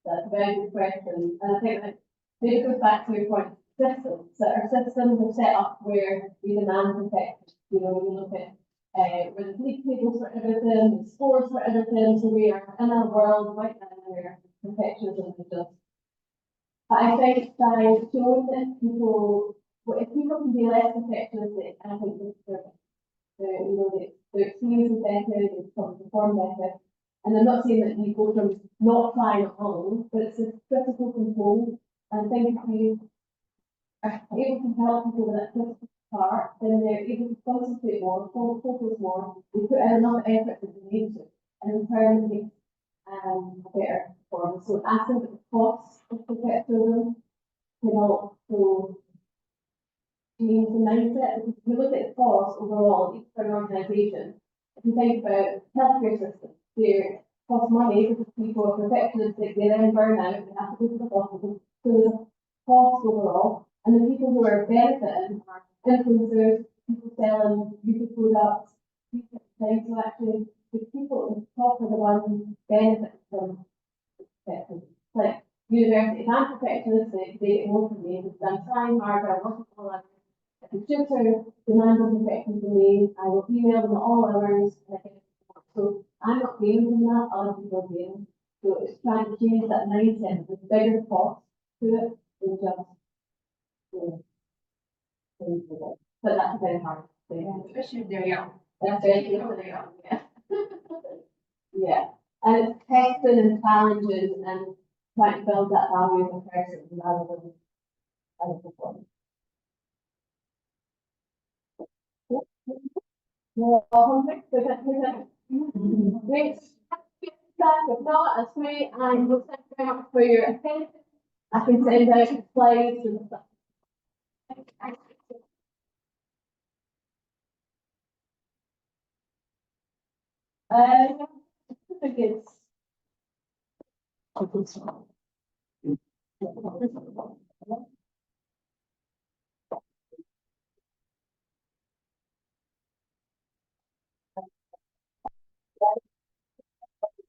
That's a very good question. And I think that maybe goes back to your point, systems. So our systems are set up where we demand perfection. You know, you look at where the league tables for everything, the scores for everything. So we are in a world right now where perfectionism is just. But I think by showing that people, well, if people can be less perfectionistic, I think you know, their experience is better, they perform better. And I'm not saying that you go from not trying at all, but it's a critical component. And I think if you are able to help people with that critical part, then they're able to concentrate more, focus more, they put in enough effort that they need to, and in turn it makes better performance. So I think that the costs of perfectionism can also change the mindset, because if you look at the costs overall, each for an organisation, if you think about healthcare systems, they cost money because people are perfectionistic, they then burn out, they have to go to the hospital. So there's a cost overall, and the people who are benefiting are influencers, people selling beauty products, people. So actually, the people in the top are the ones who benefit from perfection. Like university, if I'm perfectionistic, they get more from me because I'm trying harder, I'm working all hours. If the tutor demands perfection from me, I will email them at all hours. So I'm not gaining from that, other people are gaining. So it's trying to change that mindset, there's bigger cost to it than just but that's very hard. Especially if they're young. That's very young. Yeah. Yeah. And it's testing and challenges and trying to build that value as a person rather than as a performer. Great. If not, that's great. And we'll thank you very much for your attention. I can send out slides and stuff. I think it's